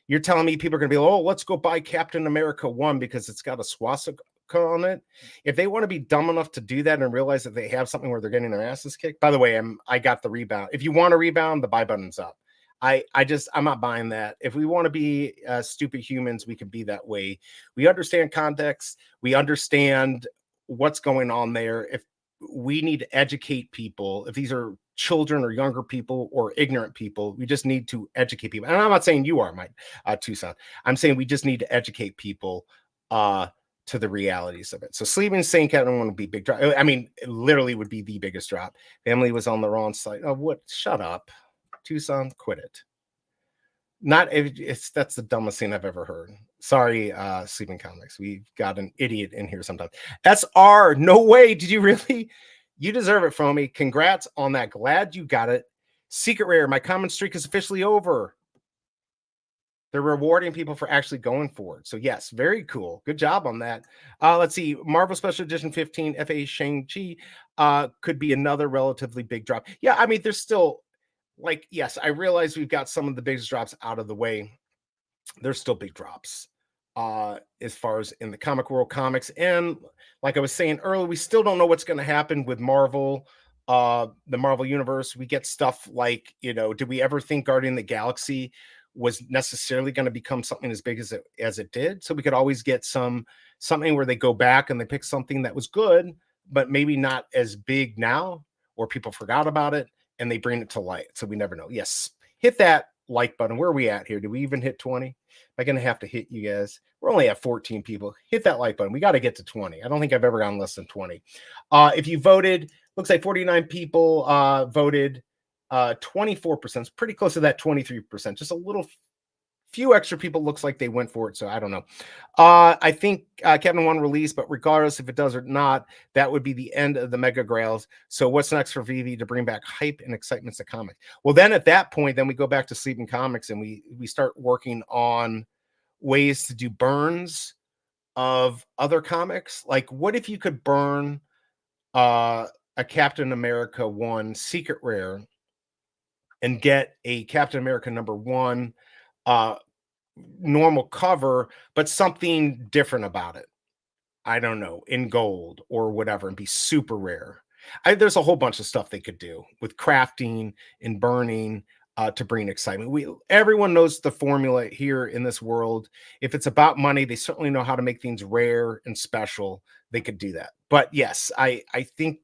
you're telling me people are going to be, oh, let's go buy Captain America 1 because it's got a swastika on it. If they want to be dumb enough to do that and realize that they have something where they're getting their asses kicked. By the way, I got the rebound. If you want a rebound, the buy button's up. I'm not buying that. If we want to be stupid humans, we can be that way. We understand context. We understand what's going on there. If we need to educate people, if these are children or younger people or ignorant people, we just need to educate people. And I'm not saying you are, my Tucson. I'm saying we just need to educate people to the realities of it. So Sleeping Saint Captain would be big drop. I mean, it literally would be the biggest drop. Family was on the wrong side. Oh, what? Shut up. Tucson, quit it. Not it's that's the dumbest thing I've ever heard. Sorry, Sleeping Comics. We've got an idiot in here sometimes. SR, no way. Did you really? You deserve it, Foamy. Congrats on that. Glad you got it. Secret Rare, my common streak is officially over. They're rewarding people for actually going for it. So, yes, very cool. Good job on that. Let's see. Marvel Special Edition 15, FA Shang-Chi could be another relatively big drop. Yeah, I mean, there's still, like, yes, I realize we've got some of the biggest drops out of the way. There's still big drops as far as in the comic world comics. And like I was saying earlier, we still don't know what's going to happen with Marvel, the Marvel universe. We get stuff like, did we ever think Guardian of the Galaxy was necessarily going to become something as big as it did? So we could always get something where they go back and they pick something that was good, but maybe not as big now, or people forgot about it and they bring it to light. So we never know. Yes, hit that like button. Where are we at here? Do we even hit 20? Am I going to have to hit you guys? We're only at 14 people. Hit that like button. We got to get to 20. I don't think I've ever gone less than 20. If you voted, looks like 49 people voted. 24%. It's pretty close to that 23%. Just a little few extra people looks like they went for it. So I don't know. I think Captain One released, but regardless if it does or not, that would be the end of the Mega Grails. So what's next for Veve to bring back hype and excitement to comics? Well, then at that point, then we go back to Sleeping Comics and we start working on ways to do burns of other comics. Like, what if you could burn a Captain America 1 secret rare and get a Captain America #1 normal cover, but something different about it. I don't know, in gold or whatever, and be super rare. There's a whole bunch of stuff they could do with crafting and burning to bring excitement. Everyone knows the formula here in this world. If it's about money, they certainly know how to make things rare and special. They could do that. But yes, I think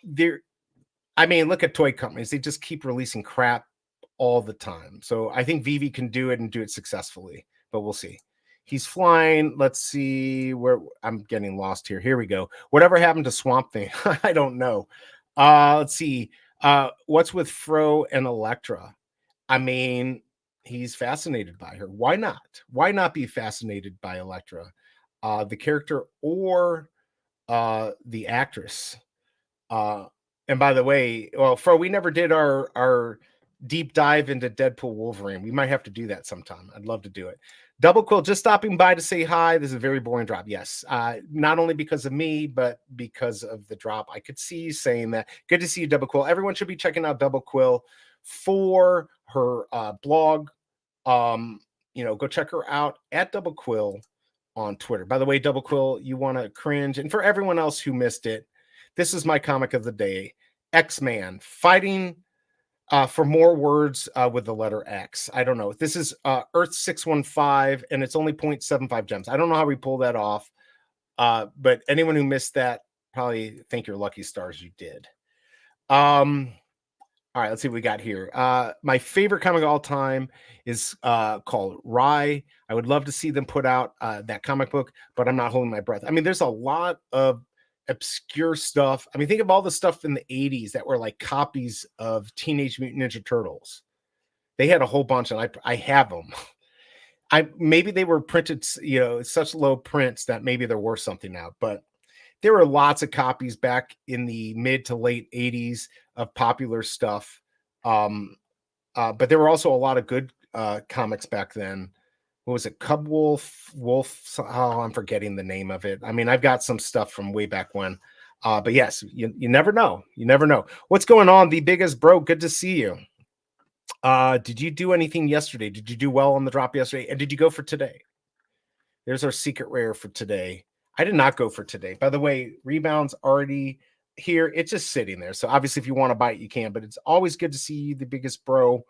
there. I mean, look at toy companies; they just keep releasing crap all the time. So I think Veve can do it and do it successfully, but we'll see. He's flying. Let's see where I'm getting lost here. Here we go. Whatever happened to Swamp Thing? I don't know. Let's see. What's with Fro and Elektra? I mean, he's fascinated by her. Why not? Why not be fascinated by Elektra? The character or the actress? And by the way, well, Fro, we never did our deep dive into Deadpool Wolverine. We might have to do that sometime. I'd love to do it. Double Quill, just stopping by to say hi. This is a very boring drop. Yes. Not only because of me, but because of the drop. I could see you saying that. Good to see you, Double Quill. Everyone should be checking out Double Quill for her blog. Go check her out at Double Quill on Twitter. By the way, Double Quill, you want to cringe. And for everyone else who missed it, this is my comic of the day. X-Man fighting for more words with the letter X. I don't know. This is Earth 615, and it's only 0.75 gems. I don't know how we pull that off, but anyone who missed that, probably think you're lucky stars you did. All right, let's see what we got here. My favorite comic of all time is called Rye. I would love to see them put out that comic book, but I'm not holding my breath. I mean, there's a lot of obscure stuff. I mean, think of all the stuff in the 80s that were like copies of Teenage Mutant Ninja Turtles. They had a whole bunch, and I have them. Maybe they were printed, such low prints that maybe they're worth something now, but there were lots of copies back in the mid to late 80s of popular stuff. But there were also a lot of good comics back then. what was it? Cub Wolf. Oh, I'm forgetting the name of it. I mean, I've got some stuff from way back when. But yes, you never know. You never know. What's going on? The biggest bro. Good to see you. Did you do anything yesterday? Did you do well on the drop yesterday? And did you go for today? There's our secret rare for today. I did not go for today. By the way, rebounds already here. It's just sitting there. So obviously, if you want to buy it, you can. But it's always good to see the biggest bro.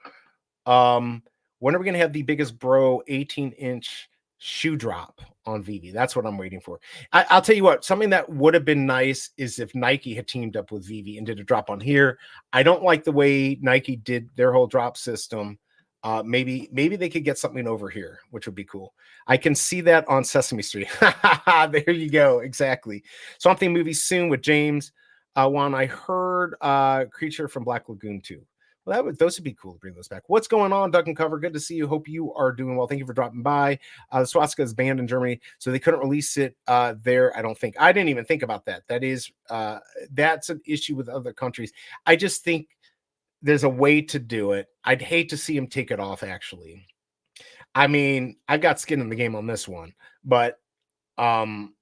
When are we going to have the biggest bro 18-inch shoe drop on Veve? That's what I'm waiting for. I'll tell you what, something that would have been nice is if Nike had teamed up with Veve and did a drop on here. I don't like the way Nike did their whole drop system. Maybe they could get something over here, which would be cool. I can see that on Sesame Street. There you go. Exactly. Something movie soon with James. One I heard Creature from Black Lagoon too. Well, those would be cool to bring those back. What's going on, Duck and Cover? Good to see you. Hope you are doing well. Thank you for dropping by. The swastika is banned in Germany, so they couldn't release it there. I don't think. I didn't even think about that. That's an issue with other countries. I just think there's a way to do it. I'd hate to see him take it off, actually. I mean, I've got skin in the game on this one, but and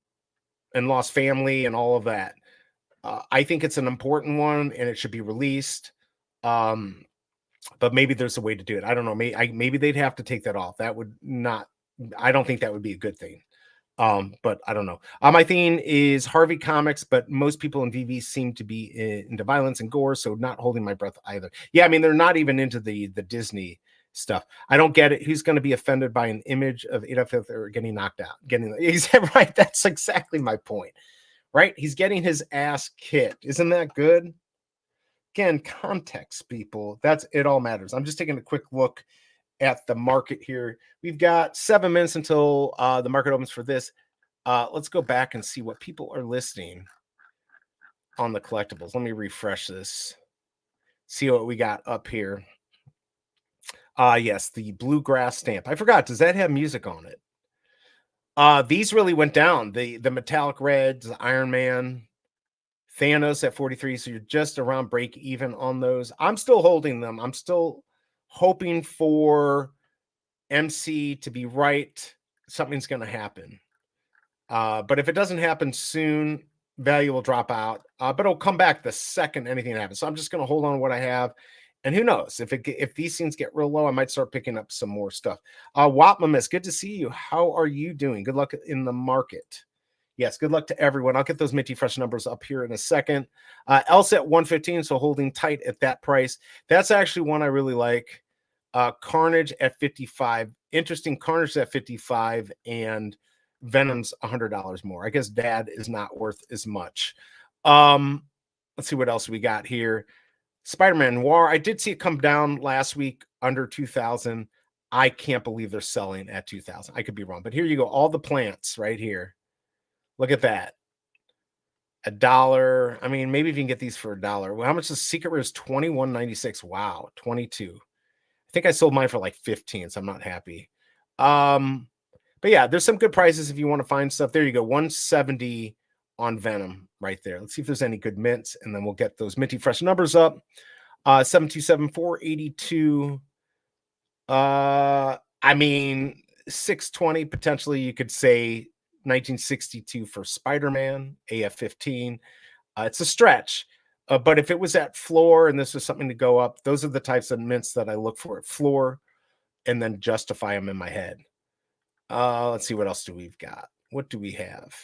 lost family and all of that. I think it's an important one and it should be released. But maybe there's a way to do it. I don't know. Maybe they'd have to take that off. That would not, I don't think that would be a good thing. But I don't know. My theme is Harvey Comics, but most people in VV seem to be into violence and gore, so not holding my breath either. Yeah, I mean, they're not even into the Disney stuff. I don't get it. Who's going to be offended by an image of Adolf Hitler getting knocked out? He's right. That's exactly my point. Right? He's getting his ass kicked. Isn't that good? Again, context, people. That's it. All matters. I'm just taking a quick look at the market here. We've got 7 minutes until the market opens for this. Let's go back and see what people are listing on the collectibles. Let me refresh this. See what we got up here. Yes, the bluegrass stamp. I forgot. Does that have music on it? These really went down. The metallic reds, the Iron Man, Thanos at 43. So you're just around break even on those. I'm still holding them. I'm still hoping for MC to be right. Something's going to happen. But if it doesn't happen soon, value will drop out. But it'll come back the second anything happens. So I'm just going to hold on to what I have. And who knows? If these things get real low, I might start picking up some more stuff. Wapmamis, good to see you. How are you doing? Good luck in the market. Yes, good luck to everyone. I'll get those Minty Fresh numbers up here in a second. Elsa at 115, so holding tight at that price. That's actually one I really like. Carnage at 55. Interesting. Carnage at 55 and Venom's $100 more. I guess Dad is not worth as much. Let's see what else we got here. Spider-Man Noir. I did see it come down last week under 2,000. I can't believe they're selling at 2,000. I could be wrong, but here you go. All the plants right here. Look at that. $1. I mean, maybe if you can get these for $1. Well, how much is Secret Rare? Is $21.96. Wow, 22. I think I sold mine for like 15, so I'm not happy. But yeah, there's some good prices if you want to find stuff. There you go, 170 on Venom right there. Let's see if there's any good mints, and then we'll get those Minty Fresh numbers up. 727-482. I mean, 620 potentially. You could say 1962 for Spider-Man, AF-15. It's a stretch. But if it was at floor and this was something to go up, those are the types of mints that I look for at floor and then justify them in my head. Let's see, what else do we've got? What do we have?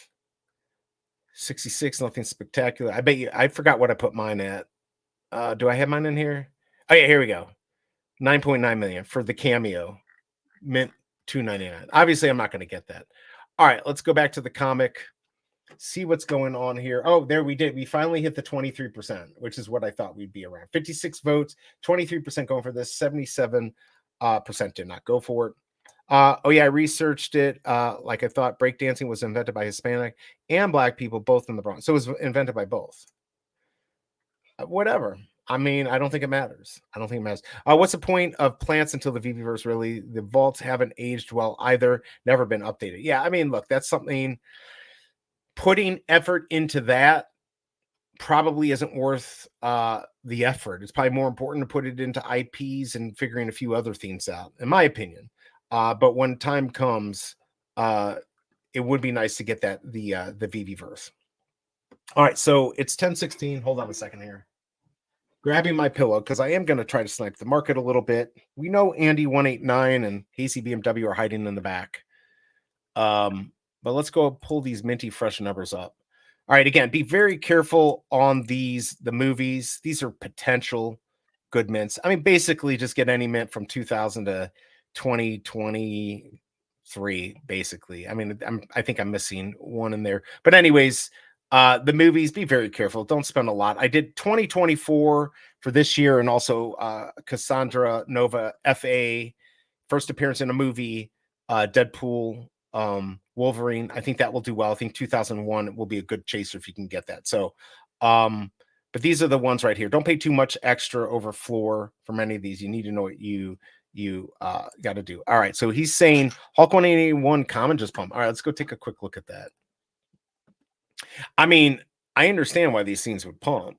66, nothing spectacular. I bet you, I forgot what I put mine at. Do I have mine in here? Oh yeah, here we go. 9.9 million for the cameo. Mint $2.99. Obviously, I'm not going to get that. All right, let's go back to the comic. See what's going on here. Oh, there we did. We finally hit the 23%, which is what I thought we'd be around. 56 votes, 23% going for this, 77% did not go for it. Oh yeah, I researched it. Like I thought breakdancing was invented by Hispanic and Black people, both in the Bronx. So it was invented by both. Whatever. I mean, I don't think it matters. I don't think it matters. What's the point of plants until the VVverse really? The vaults haven't aged well either. Never been updated. Yeah, I mean, look, that's something. Putting effort into that probably isn't worth the effort. It's probably more important to put it into IPs and figuring a few other things out, in my opinion. But when time comes, it would be nice to get the Veve verse. All right, so it's 10:16. Hold on a second here. Grabbing my pillow because I am going to try to snipe the market a little bit. We know Andy 189 and Hazy BMW are hiding in the back. But let's go pull these minty fresh numbers up. All right, again, be very careful on the movies. These are potential good mints. I mean, basically just get any mint from 2000 to 2023, basically. I mean, I think I'm missing one in there. But anyways, the movies, be very careful. Don't spend a lot. I did 2024 for this year and also Cassandra Nova FA, first appearance in a movie, Deadpool, Wolverine. I think that will do well. I think 2001 will be a good chaser if you can get that. So, but these are the ones right here. Don't pay too much extra over floor for many of these. You need to know what you got to do. All right. So he's saying Hulk 181 common just pump. All right, let's go take a quick look at that. I mean, I understand why these things would pump.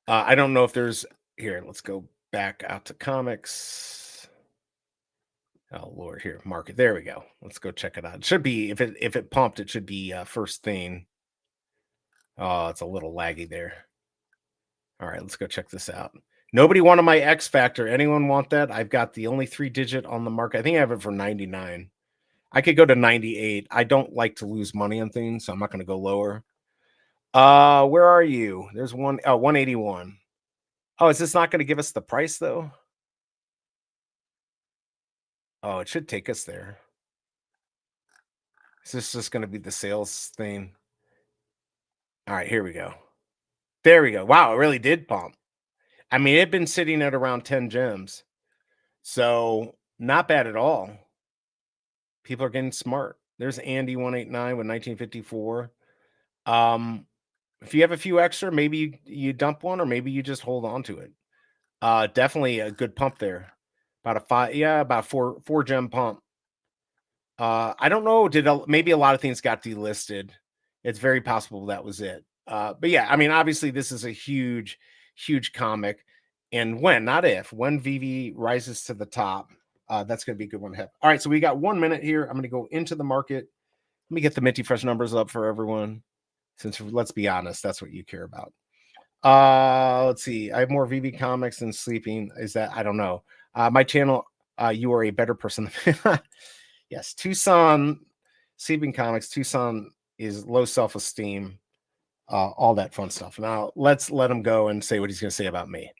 I don't know if there's here. Let's go back out to comics. Oh Lord, here market. There we go. Let's go check it out. It should be if it pumped, it should be first thing. Oh, it's a little laggy there. All right, let's go check this out. Nobody wanted my X Factor. Anyone want that? I've got the only 3-digit on the market. I think I have it for 99. I could go to 98. I don't like to lose money on things, so I'm not going to go lower. Where are you? There's one. Oh, 181. Oh, is this not going to give us the price though? Oh, it should take us there. Is this just going to be the sales thing? All right, here we go. There we go. Wow, it really did pump. I mean, it had been sitting at around 10 gems. So not bad at all. People are getting smart. There's Andy 189 with 1954. If you have a few extra, maybe you dump one or maybe you just hold on to it. Definitely a good pump there. About a 5, yeah, about 4 gem pump. I don't know. Maybe a lot of things got delisted. It's very possible that was it. But yeah, I mean, obviously this is a huge, huge comic. And not if, when Veve rises to the top, that's going to be a good one to have. All right, so we got 1 minute here. I'm going to go into the market. Let me get the minty fresh numbers up for everyone. Since let's be honest, that's what you care about. Let's see. I have more Veve comics than sleeping. Is that I don't know. My channel, you are a better person. Yes, Tucson sleeping comics. Tucson is low self-esteem, all that fun stuff. Now let's let him go and say what he's going to say about me.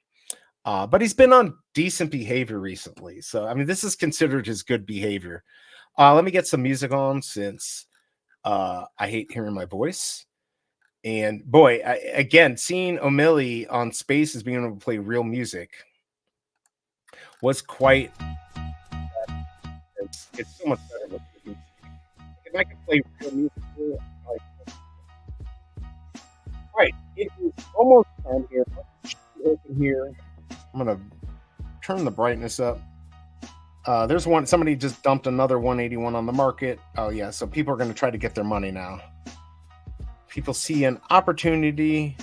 But he's been on decent behavior recently. So I mean, this is considered his good behavior. Let me get some music on since I hate hearing my voice. And boy, again, seeing O'Malley on Space as being able to play real music was quite. It's so much better. If I can play real music, all right, it is almost time here. Open here. I'm gonna turn the brightness up. There's one. Somebody just dumped another 181 on the market. Oh yeah, so people are going to try to get their money now. People see an opportunity.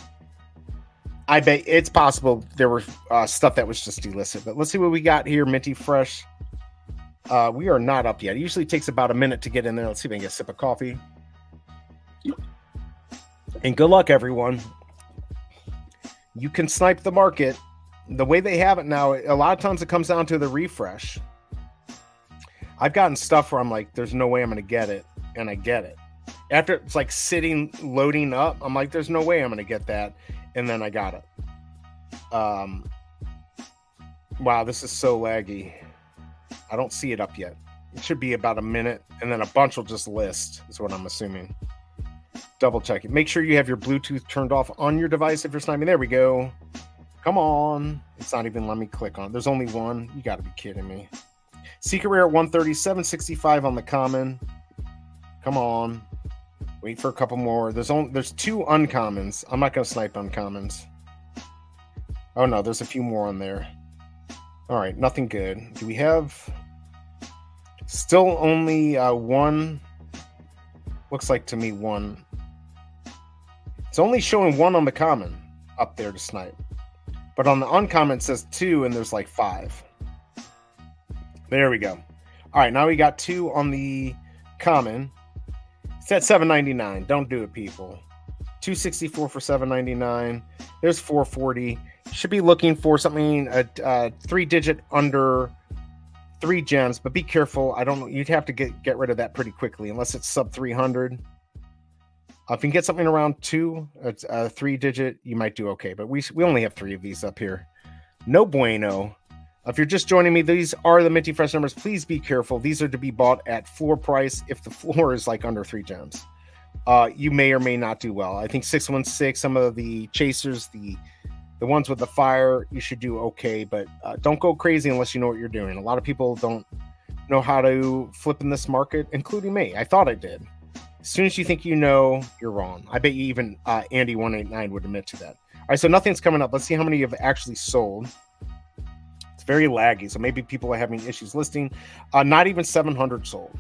I bet it's possible there were stuff that was just delisted. But let's see what we got here. Minty fresh. We are not up yet. It usually takes about a minute to get in there. Let's see if I can get a sip of coffee. And good luck, everyone. You can snipe the market. The way they have it now, a lot of times it comes down to the refresh. I've gotten stuff where I'm like, there's no way I'm going to get it. And I get it. After it's like sitting, loading up, I'm like, there's no way I'm going to get that. And then I got it. Wow, this is so laggy. I don't see it up yet. It should be about a minute. And then a bunch will just list, is what I'm assuming. Double check it. Make sure you have your Bluetooth turned off on your device if you're sniping. There we go. Come on. It's not even letting me click on it. There's only one. You got to be kidding me. Secret Rare at 137.65 on the common. Come on. Wait for a couple more. There's 2 uncommons. I'm not going to snipe uncommons. Oh, no. There's a few more on there. All right. Nothing good. Do we have... Still only 1... Looks like to me 1. It's only showing 1 on the common up there to snipe. But on the uncommon it says 2 and there's like 5. There we go. All right, now we got 2 on the common. It's at $7.99. Don't do it, people. 264 for $7.99. There's 440. Should be looking for something a 3-digit under 3 gems, but be careful. I don't know. You'd have to get rid of that pretty quickly unless it's sub 300. If you can get something around 2, it's a 3-digit, you might do okay. But we only have 3 of these up here. No bueno. If you're just joining me, these are the Minty Fresh numbers. Please be careful. These are to be bought at floor price. If the floor is like under 3 gems, you may or may not do well. I think 616, some of the chasers, the ones with the fire, you should do okay, but don't go crazy unless you know what you're doing. A lot of people don't know how to flip in this market, including me. I thought I did. As soon as you think you know, you're wrong. I bet you even Andy189 would admit to that. All right, so nothing's coming up. Let's see how many have actually sold. It's very laggy, so maybe people are having issues listing. Not even 700 sold.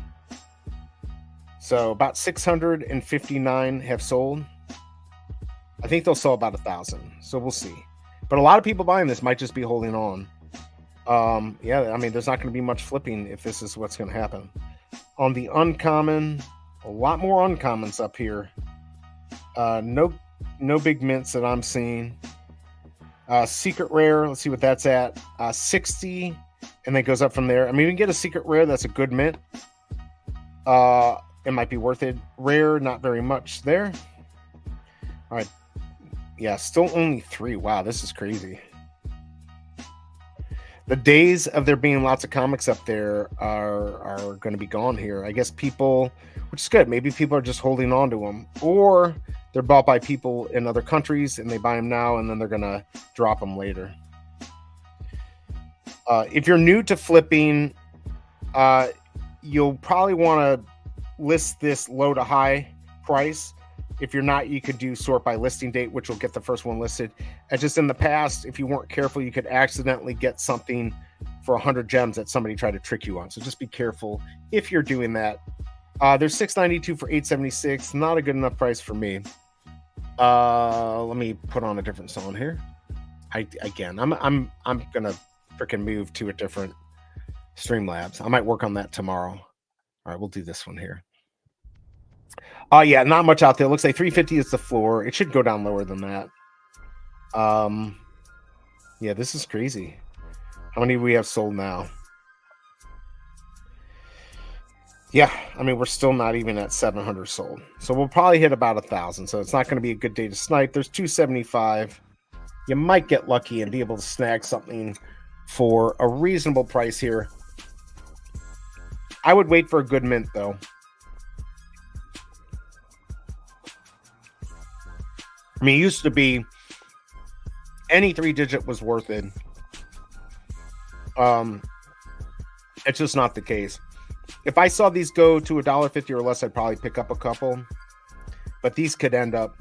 So about 659 have sold. I think they'll sell about 1,000. So we'll see. But a lot of people buying this might just be holding on. Yeah, I mean, there's not going to be much flipping if this is what's going to happen. On the uncommon, a lot more uncommons up here. No big mints that I'm seeing. Secret rare, let's see what that's at. 60, and then goes up from there. I mean, we can get a secret rare that's a good mint. It might be worth it. Rare, not very much there. All right. Yeah, still only 3. Wow, this is crazy. The days of there being lots of comics up there are going to be gone here. I guess people, which is good. Maybe people are just holding on to them, or they're bought by people in other countries and they buy them now and then they're going to drop them later. If you're new to flipping, you'll probably want to list this low to high price. If you're not, you could do sort by listing date, which will get the first one listed. And just in the past, if you weren't careful, you could accidentally get something for 100 gems that somebody tried to trick you on. So just be careful if you're doing that. There's 692 for 876. Not a good enough price for me. Let me put on a different song here. I'm gonna freaking move to a different Streamlabs. I might work on that tomorrow. All right, we'll do this one here. Yeah, not much out there. Looks like 350 is the floor. It should go down lower than that. Yeah, this is crazy. How many do we have sold now? Yeah, I mean, we're still not even at 700 sold. So we'll probably hit about 1,000. So it's not going to be a good day to snipe. There's 275. You might get lucky and be able to snag something for a reasonable price here. I would wait for a good mint, though. I mean, it used to be any 3-digit was worth it. It's just not the case. If I saw these go to $1.50 or less, I'd probably pick up a couple. But these could end up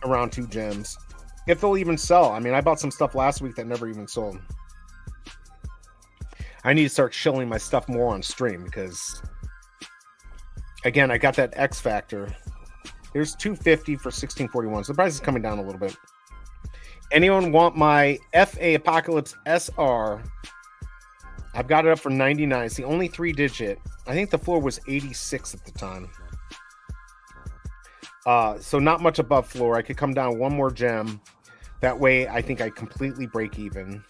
around 2 gems. If they'll even sell. I mean, I bought some stuff last week that never even sold. I need to start shilling my stuff more on stream because, again, I got that X factor. There's 250 for 1641. So the price is coming down a little bit. Anyone want my FA Apocalypse SR? I've got it up for 99. It's the only 3-digit. I think the floor was 86 at the time. So not much above floor. I could come down 1 more gem. That way, I think I completely break even.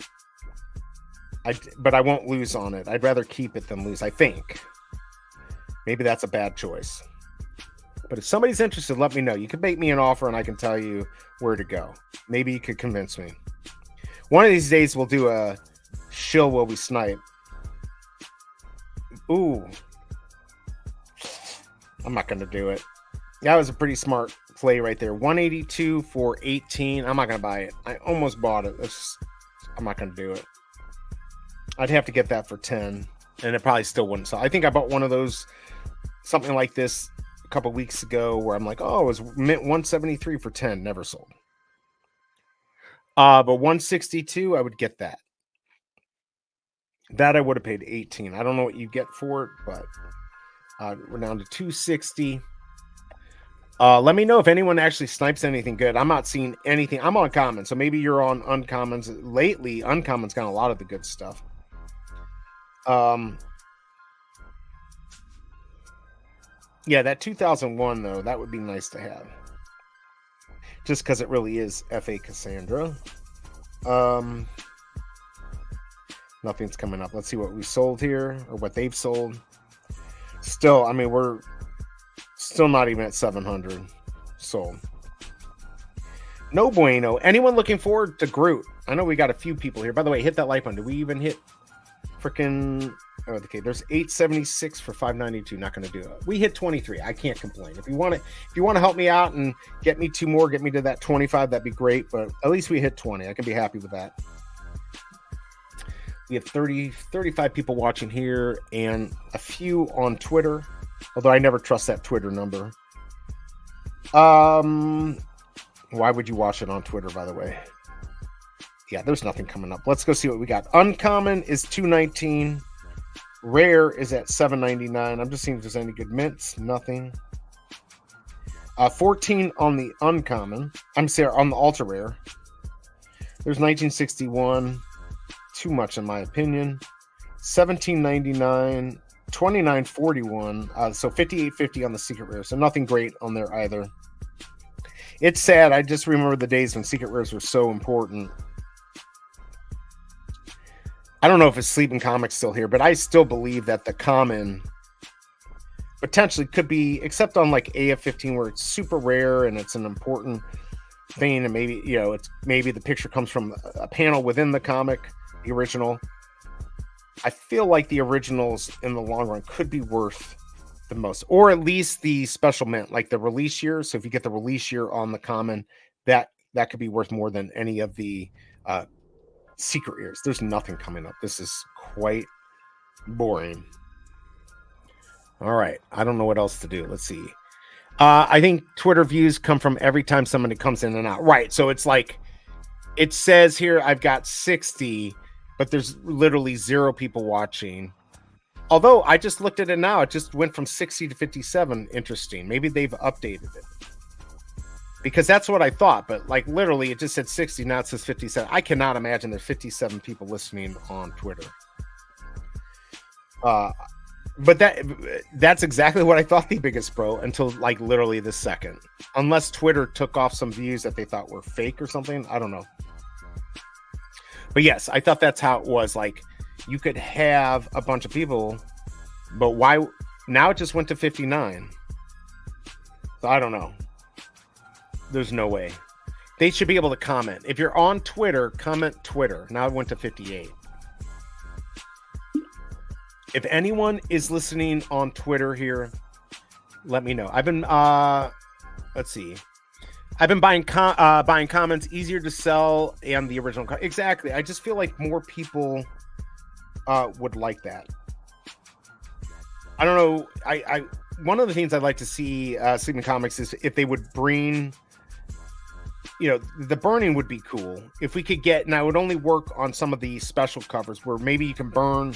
But I won't lose on it. I'd rather keep it than lose, I think. Maybe that's a bad choice. But if somebody's interested, let me know. You can make me an offer and I can tell you where to go. Maybe you could convince me. One of these days, we'll do a shill while we snipe. Ooh. I'm not going to do it. That was a pretty smart play right there. 182 for 18. I'm not going to buy it. I almost bought it. I'm not going to do it. I'd have to get that for 10, and it probably still wouldn't sell. I think I bought one of those, something like this, a couple weeks ago where I'm like, oh, it was mint 173 for 10. Never sold. But 162, I would get that. That I would have paid 18. I don't know what you get for it, but we're down to 260. Let me know if anyone actually snipes anything good. I'm not seeing anything. I'm on common, so maybe you're on uncommons. Lately, uncommons got a lot of the good stuff. Um, yeah, that 2001 though, that would be nice to have. Just because it really is F.A. Cassandra. Nothing's coming up. Let's see what we sold here or what they've sold. Still, I mean, we're still not even at 700 sold. No bueno. Anyone looking forward to Groot? I know we got a few people here. By the way, hit that like button. Did we even hit freaking... Oh, okay, there's 876 for 592. Not going to do it. We hit 23. I can't complain. If you want to help me out and get me 2 more, get me to that 25, that'd be great. But at least we hit 20. I can be happy with that. We have 35 people watching here and a few on Twitter. Although I never trust that Twitter number. Why would you watch it on Twitter, by the way? Yeah, there's nothing coming up. Let's go see what we got. Uncommon is 219. Rare is at 799. I'm just seeing if there's any good mints. Nothing. 14 on the uncommon. I'm sorry, on the ultra rare. There's 1961. Too much in my opinion. 1799. 2941. So 5850 on the secret rare. So nothing great on there either. It's sad. I just remember the days when secret rares were so important. I don't know if it's Sleeping Comics still here, but I still believe that the common potentially could be, except on like AF-15 where it's super rare and it's an important thing, and maybe, you know, it's maybe the picture comes from a panel within the comic, the original. I feel like the originals in the long run could be worth the most, or at least the special mint, like the release year. So if you get the release year on the common, that could be worth more than any of the secret ears. There's nothing coming up. This is quite boring. All right, I don't know what else to do. Let's see. I think Twitter views come from every time somebody comes in and out. Right, so it's like it says here I've got 60, but there's literally 0 people watching. Although I just looked at it now, it just went from 60 to 57. Interesting. Maybe they've updated it. Because that's what I thought, but like literally it just said 60, now it says 57. I cannot imagine there's 57 people listening on Twitter. But that's exactly what I thought the biggest bro until like literally this second. Unless Twitter took off some views that they thought were fake or something. I don't know. But yes, I thought that's how it was. Like you could have a bunch of people, but why now it just went to 59. So I don't know. There's no way. They should be able to comment. If you're on Twitter, comment Twitter. Now it went to 58. If anyone is listening on Twitter here, let me know. I've been let's see. I've been buying comments, easier to sell, and the original. Exactly. I just feel like more people would like that. I don't know. I one of the things I'd like to see Sleeping Comics is if they would bring, you know, the burning would be cool. If we could get, and I would only work on some of the special covers where maybe you can burn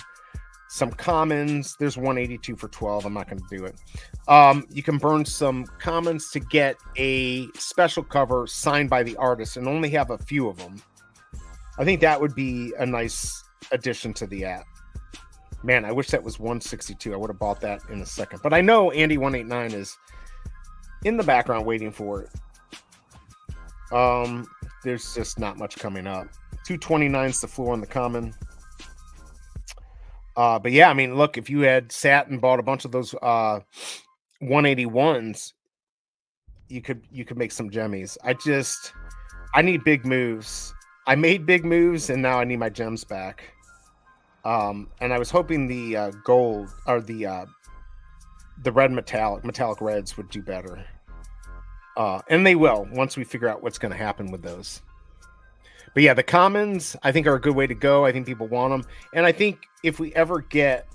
some commons. There's 182 for 12. I'm not going to do it. You can burn some commons to get a special cover signed by the artist and only have a few of them. I think that would be a nice addition to the app. Man, I wish that was 162. I would have bought that in a second. But I know Andy189 is in the background waiting for it. There's just not much coming up. 229's the floor on the common. But yeah, I mean, look, if you had sat and bought a bunch of those 181s, you could make some jemmies. I need big moves. I made big moves and now I need my gems back. And I was hoping the gold or the red metallic reds would do better. And they will once we figure out what's going to happen with those. But yeah, the commons I think are a good way to go. I think people want them, and I think if we ever get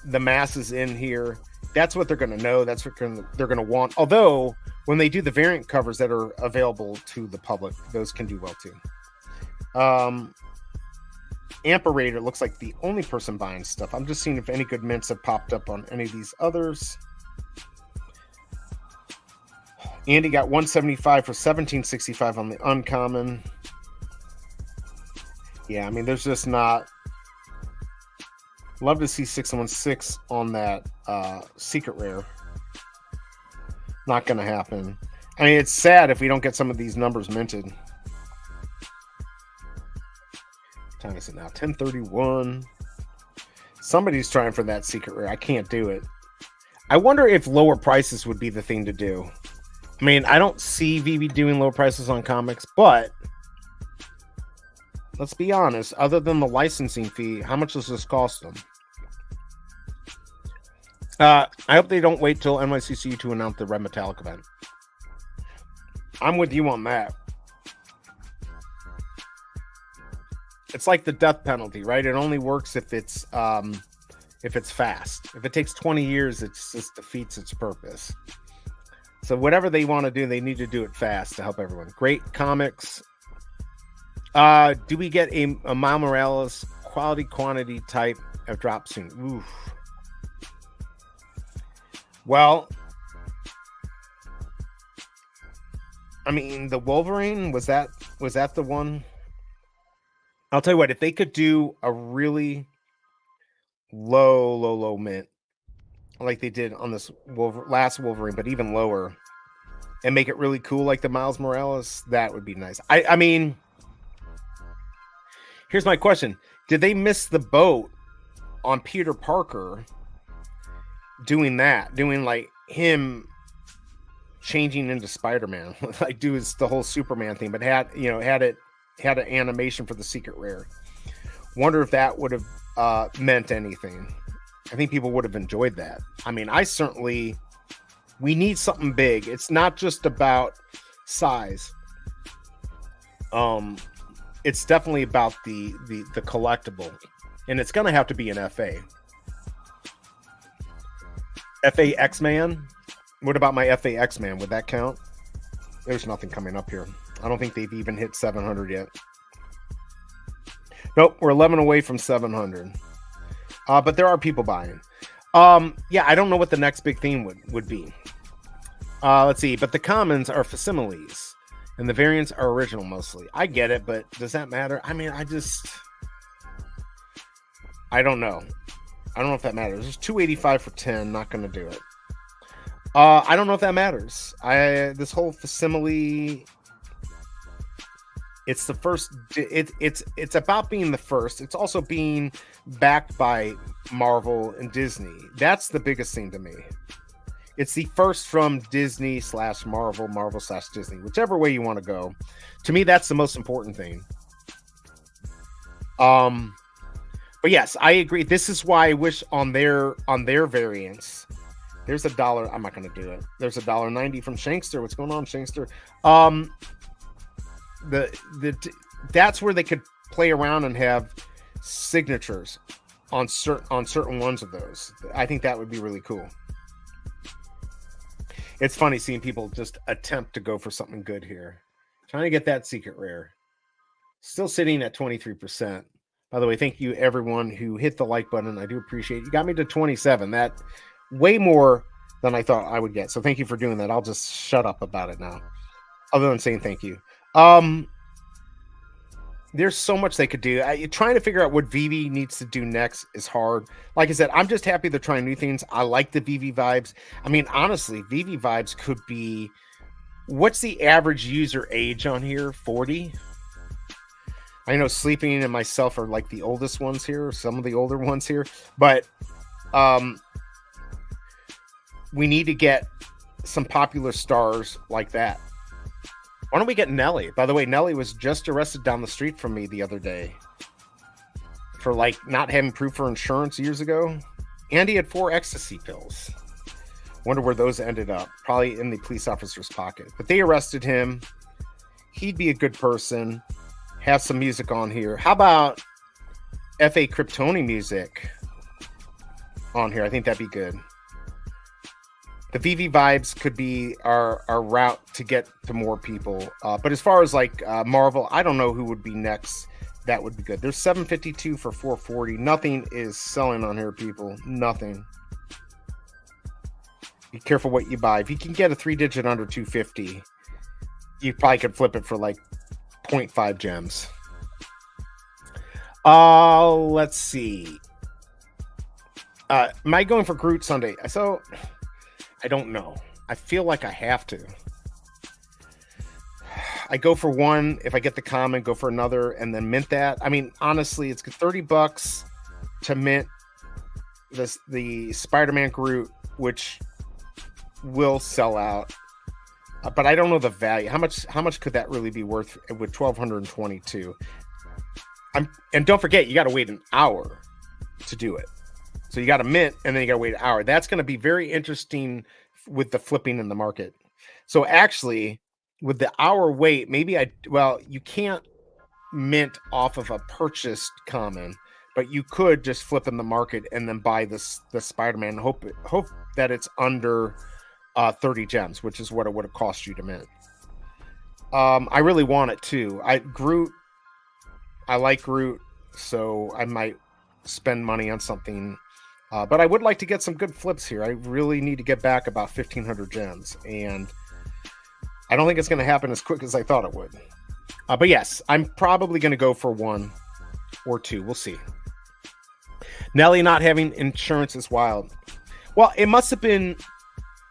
the masses in here, that's what they're going to know. That's what they're going to want. Although when they do the variant covers that are available to the public, those can do well too. Amperator looks like the only person buying stuff. I'm just seeing if any good mints have popped up on any of these others. Andy got 175 for 1765 on the uncommon. Yeah, I mean, there's just not Love to see 616 on that secret rare. Not going to happen. I mean, it's sad if we don't get some of these numbers minted. What time is it now? 10:31. Somebody's trying for that secret rare. I can't do it. I wonder if lower prices would be the thing to do. I mean, I don't see Veve doing low prices on comics, but let's be honest. Other than the licensing fee, how much does this cost them? I hope they don't wait till NYCC to announce the Red Metallic event. I'm with you on that. It's like the death penalty, right? It only works if it's fast. If it takes 20 years, it just defeats its purpose. So whatever they want to do, they need to do it fast to help everyone. Great comics. Do we get a Miles Morales quality quantity type of drop soon? Oof. Well, I mean, the Wolverine, was that the one? I'll tell you what, if they could do a really low mint, like they did on this last Wolverine, but even lower, and make it really cool like the Miles Morales, that would be nice. I mean, here's my question. Did they miss the boat on Peter Parker doing that? Doing like him changing into Spider-Man, like do the whole Superman thing, but had an animation for the secret rare. Wonder if that would have meant anything. I think people would have enjoyed that. I mean, we need something big. It's not just about size. It's definitely about the collectible, and it's gonna have to be an FA. FA X-Man. What about my FA X-Man? Would that count? There's nothing coming up here. I don't think they've even hit 700 yet. Nope, we're 11 away from 700. But there are people buying. Yeah, I don't know what the next big theme would be. Let's see. But the commons are facsimiles, and the variants are original mostly. I get it, but does that matter? I mean, I don't know. I don't know if that matters. There's 285 for 10. Not going to do it. I don't know if that matters. This whole facsimile. It's the first. It's about being the first. It's also being backed by Marvel and Disney. That's the biggest thing to me. It's the first from Disney / Marvel, Marvel / Disney, whichever way you want to go. To me, that's the most important thing. But yes, I agree. This is why I wish on their variants. There's $1. I'm not going to do it. There's $1.90 from Shankster. What's going on, Shankster? That's where they could play around and have signatures on certain ones of those. I think that would be really cool. It's funny seeing people just attempt to go for something good here. Trying to get that secret rare. Still sitting at 23%. By the way, thank you everyone who hit the like button. I do appreciate it. You got me to 27. That way more than I thought I would get. So thank you for doing that. I'll just shut up about it now. Other than saying thank you. There's so much they could do. Trying to figure out what Veve needs to do next is hard. Like I said, I'm just happy they're trying new things. I like the Veve vibes. I mean, honestly, Veve vibes could be... What's the average user age on here? 40? I know Sleeping and myself are like the oldest ones here, some of the older ones here, but we need to get some popular stars like that. Why don't we get Nelly? By the way, Nelly was just arrested down the street from me the other day for like not having proof for insurance years ago. And he had 4 ecstasy pills. Wonder where those ended up. Probably in the police officer's pocket. But they arrested him. He'd be a good person. Have some music on here. How about F.A. Kryptoni music on here? I think that'd be good. The Veve vibes could be our route to get to more people. But as far as like Marvel, I don't know who would be next. That would be good. There's 752 for 440. Nothing is selling on here, people. Nothing. Be careful what you buy. If you can get a 3-digit under 250, you probably could flip it for like 0.5 gems. Let's see. Am I going for Groot Sunday? So I don't know. I feel like I have to. I go for one. If I get the common, go for another, and then mint that. I mean, honestly, it's $30 to mint the Spider-Man Groot, which will sell out. But I don't know the value. How much could that really be worth with 1,222? And don't forget, you got to wait an hour to do it. So you got to mint, and then you got to wait an hour. That's going to be very interesting with the flipping in the market. So actually, with the hour wait, maybe you can't mint off of a purchased common, but you could just flip in the market and then buy the Spider-Man. Hope that it's under 30 gems, which is what it would have cost you to mint. I really want it too. I like Groot, so I might spend money on something. But I would like to get some good flips here. I really need to get back about 1,500 gems, and I don't think it's going to happen as quick as I thought it would. But yes, I'm probably going to go for one or two. We'll see. Nelly not having insurance is wild. Well, it must have been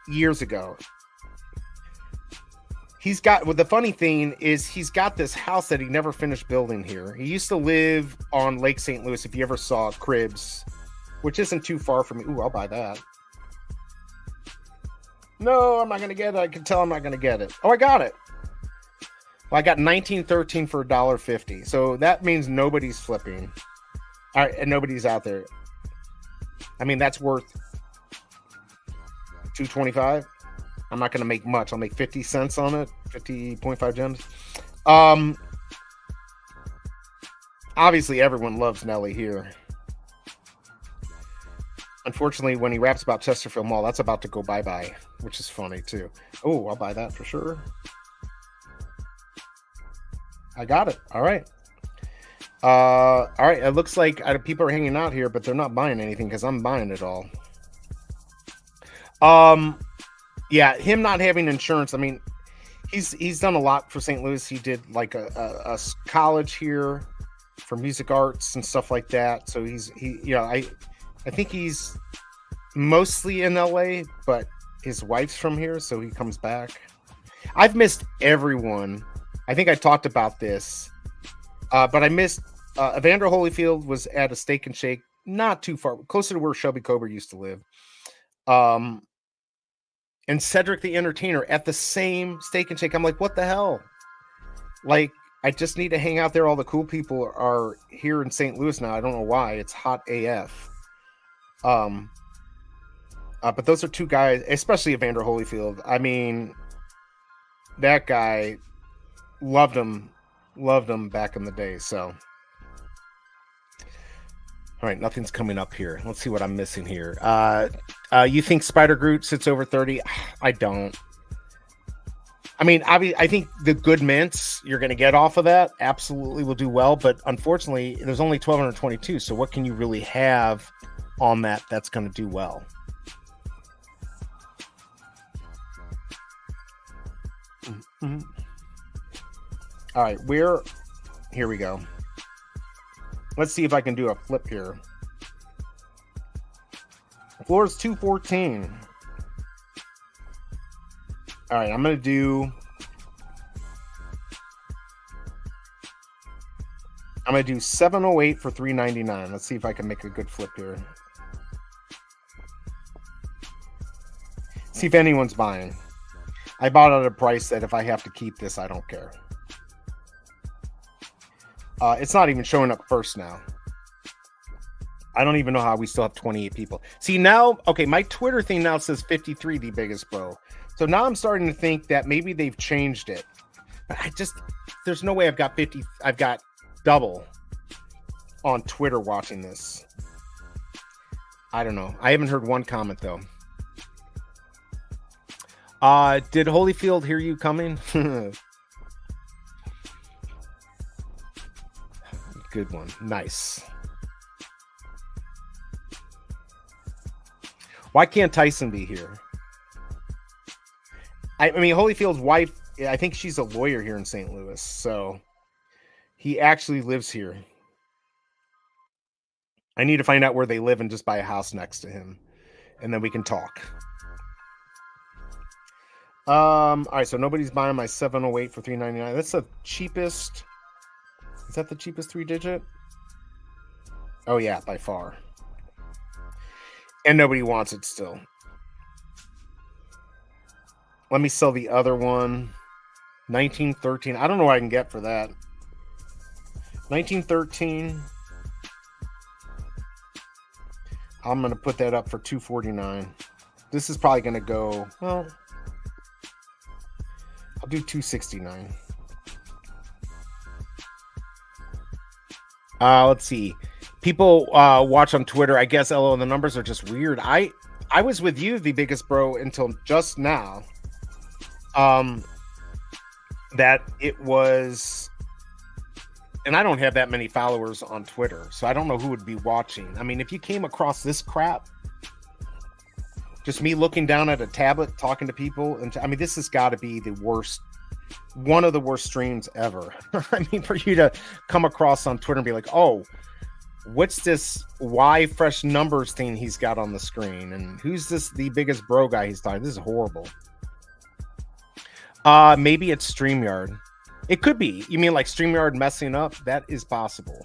years ago. The funny thing is he's got this house that he never finished building here. He used to live on Lake St. Louis, if you ever saw Cribs, which isn't too far from me. Ooh, I'll buy that. No, I'm not going to get it. I can tell I'm not going to get it. Oh, I got it. Well, I got 1913 for $1.50. So that means nobody's flipping. All right, and nobody's out there. I mean, that's worth $2.25. I'm not going to make much. I'll make 50 cents on it. 50.5 gems. Obviously, everyone loves Nelly here. Unfortunately, when he raps about Chesterfield Mall, that's about to go bye-bye, which is funny, too. Oh, I'll buy that for sure. I got it. All right. All right. It looks like people are hanging out here, but they're not buying anything because I'm buying it all. Yeah, him not having insurance. I mean, he's done a lot for St. Louis. He did like a college here for music arts and stuff like that. So I think he's mostly in LA, but his wife's from here, so he comes back. I've missed everyone. I think I talked about this, but I missed Evander Holyfield was at a Steak and Shake, not too far, closer to where Shelby Cobra used to live. And Cedric the Entertainer at the same Steak and Shake. I'm like, what the hell? Like, I just need to hang out there. All the cool people are here in St. Louis now. I don't know why. It's hot AF. But those are two guys, especially Evander Holyfield. I mean, that guy loved him back in the day. So, all right, nothing's coming up here. Let's see what I'm missing here. You think Spider Groot sits over 30? I don't. I mean, I think the good mints you're going to get off of that absolutely will do well, but unfortunately, there's only 1,222. So what can you really have on that's going to do well? Mm-hmm. All right, here we go. Let's see if I can do a flip here. Floor is 214. All right, I'm going to do 708 for 399. Let's see if I can make a good flip here. See if anyone's buying. I bought at a price that if I have to keep this, I don't care. It's not even showing up first now. I don't even know how we still have 28 people. See now, okay, my Twitter thing now says 53, the biggest bro. So now I'm starting to think that maybe they've changed it. But there's no way I've got double on Twitter watching this. I don't know. I haven't heard one comment though. Did Holyfield hear you coming? Good one. Nice. Why can't Tyson be here? I mean, Holyfield's wife, I think she's a lawyer here in St. Louis, so he actually lives here. I need to find out where they live and just buy a house next to him, and then we can talk. All right, so nobody's buying my 708 for $3.99. That's the cheapest. Is that the cheapest 3-digit? Oh yeah, by far. And nobody wants it still. Let me sell the other one. 1913. I don't know what I can get for that. 1913. I'm going to put that up for $249. This is probably going to go, well, I'll do $269. Let's see. People watch on Twitter. I guess LO, the numbers are just weird. I was with you, the biggest bro, until just now. That it was, and I don't have that many followers on Twitter, so I don't know who would be watching. I mean, if you came across this crap, just me looking down at a tablet talking to people, and I mean, this has got to be the worst, one of the worst streams ever. I mean, for you to come across on Twitter and be like, oh, what's this why fresh numbers thing he's got on the screen, and who's this the biggest bro guy he's talking? This is horrible. Maybe it's StreamYard. It could be. You mean like StreamYard messing up? That is possible.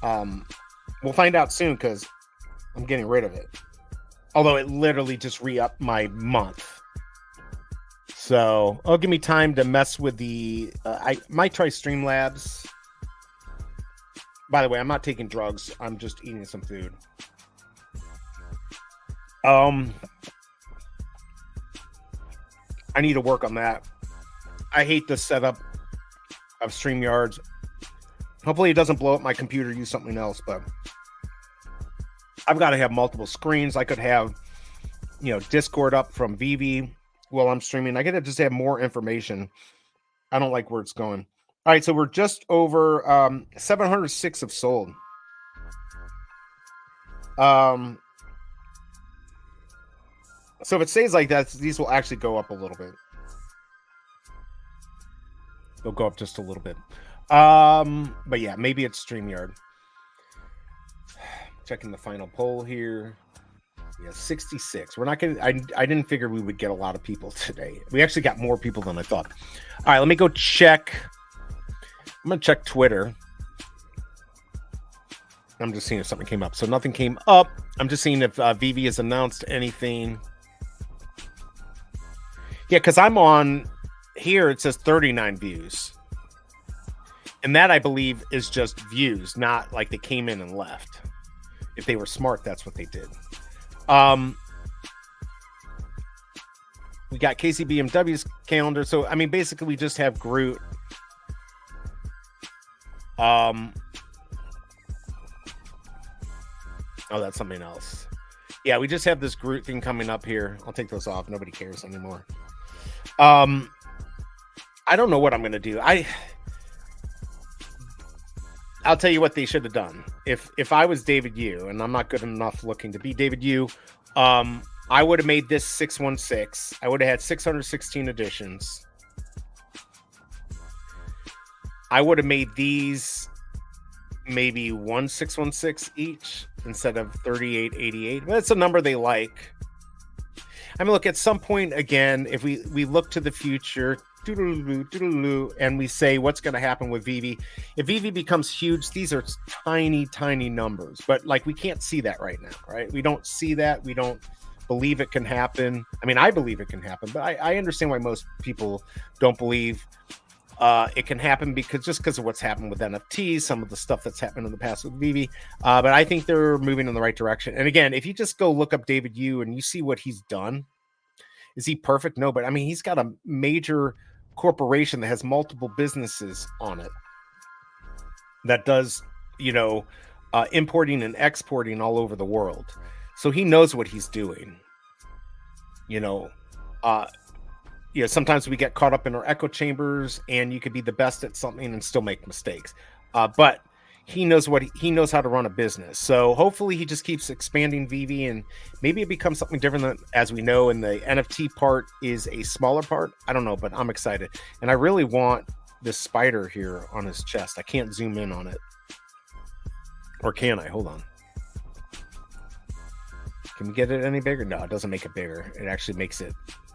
We'll find out soon because I'm getting rid of it. Although it literally just re-upped my month. So it'll give me time to mess with the I might try Streamlabs. By the way, I'm not taking drugs. I'm just eating some food. I need to work on that. I hate the setup of StreamYards. Hopefully it doesn't blow up my computer, use something else, but I've got to have multiple screens. I could have, Discord up from Veve while I'm streaming. I got to just have more information. I don't like where it's going. All right, so we're just over 706 have sold. So if it stays like that, these will actually go up a little bit. They'll go up just a little bit. But yeah, maybe it's StreamYard. Checking the final poll here. Yeah, 66. We're not gonna. I didn't figure we would get a lot of people today. We actually got more people than I thought. All right, let me go check. I'm gonna check Twitter. I'm just seeing if something came up. So nothing came up. I'm just seeing if Veve has announced anything. Yeah, because I'm on here. It says 39 views. And that, I believe, is just views, not like they came in and left. If they were smart, that's what they did. We got KCBMW's calendar. So, I mean, basically, we just have Groot. Oh, that's something else. Yeah, we just have this Groot thing coming up here. I'll take those off. Nobody cares anymore. I don't know what I'm going to do. I'll tell you what they should have done. If I was David Yu, and I'm not good enough looking to be David Yu, I would have made this 616. I would have had 616 editions. I would have made these maybe 1616 each instead of 3888. But that's a number they like. I mean, look, at some point, again, if we look to the future, and we say what's going to happen with Veve. If Veve becomes huge, these are tiny, tiny numbers. But, like, we can't see that right now, right? We don't see that. We don't believe it can happen. I mean, I believe it can happen, but I understand why most people don't believe it can happen because of what's happened with NFTs, some of the stuff that's happened in the past with Veve. But I think they're moving in the right direction. And again, if you just go look up David Yu and you see what he's done, is he perfect? No, but I mean, he's got a major corporation that has multiple businesses on it that does, importing and exporting all over the world. So he knows what he's doing. Sometimes we get caught up in our echo chambers, and you could be the best at something and still make mistakes. But he knows how to run a business. So hopefully he just keeps expanding Veve, and maybe it becomes something different than, as we know, and the NFT part is a smaller part. I don't know, but I'm excited. And I really want this spider here on his chest. I can't zoom in on it. Or can I? Hold on. Can we get it any bigger? No, it doesn't make it bigger. It actually makes it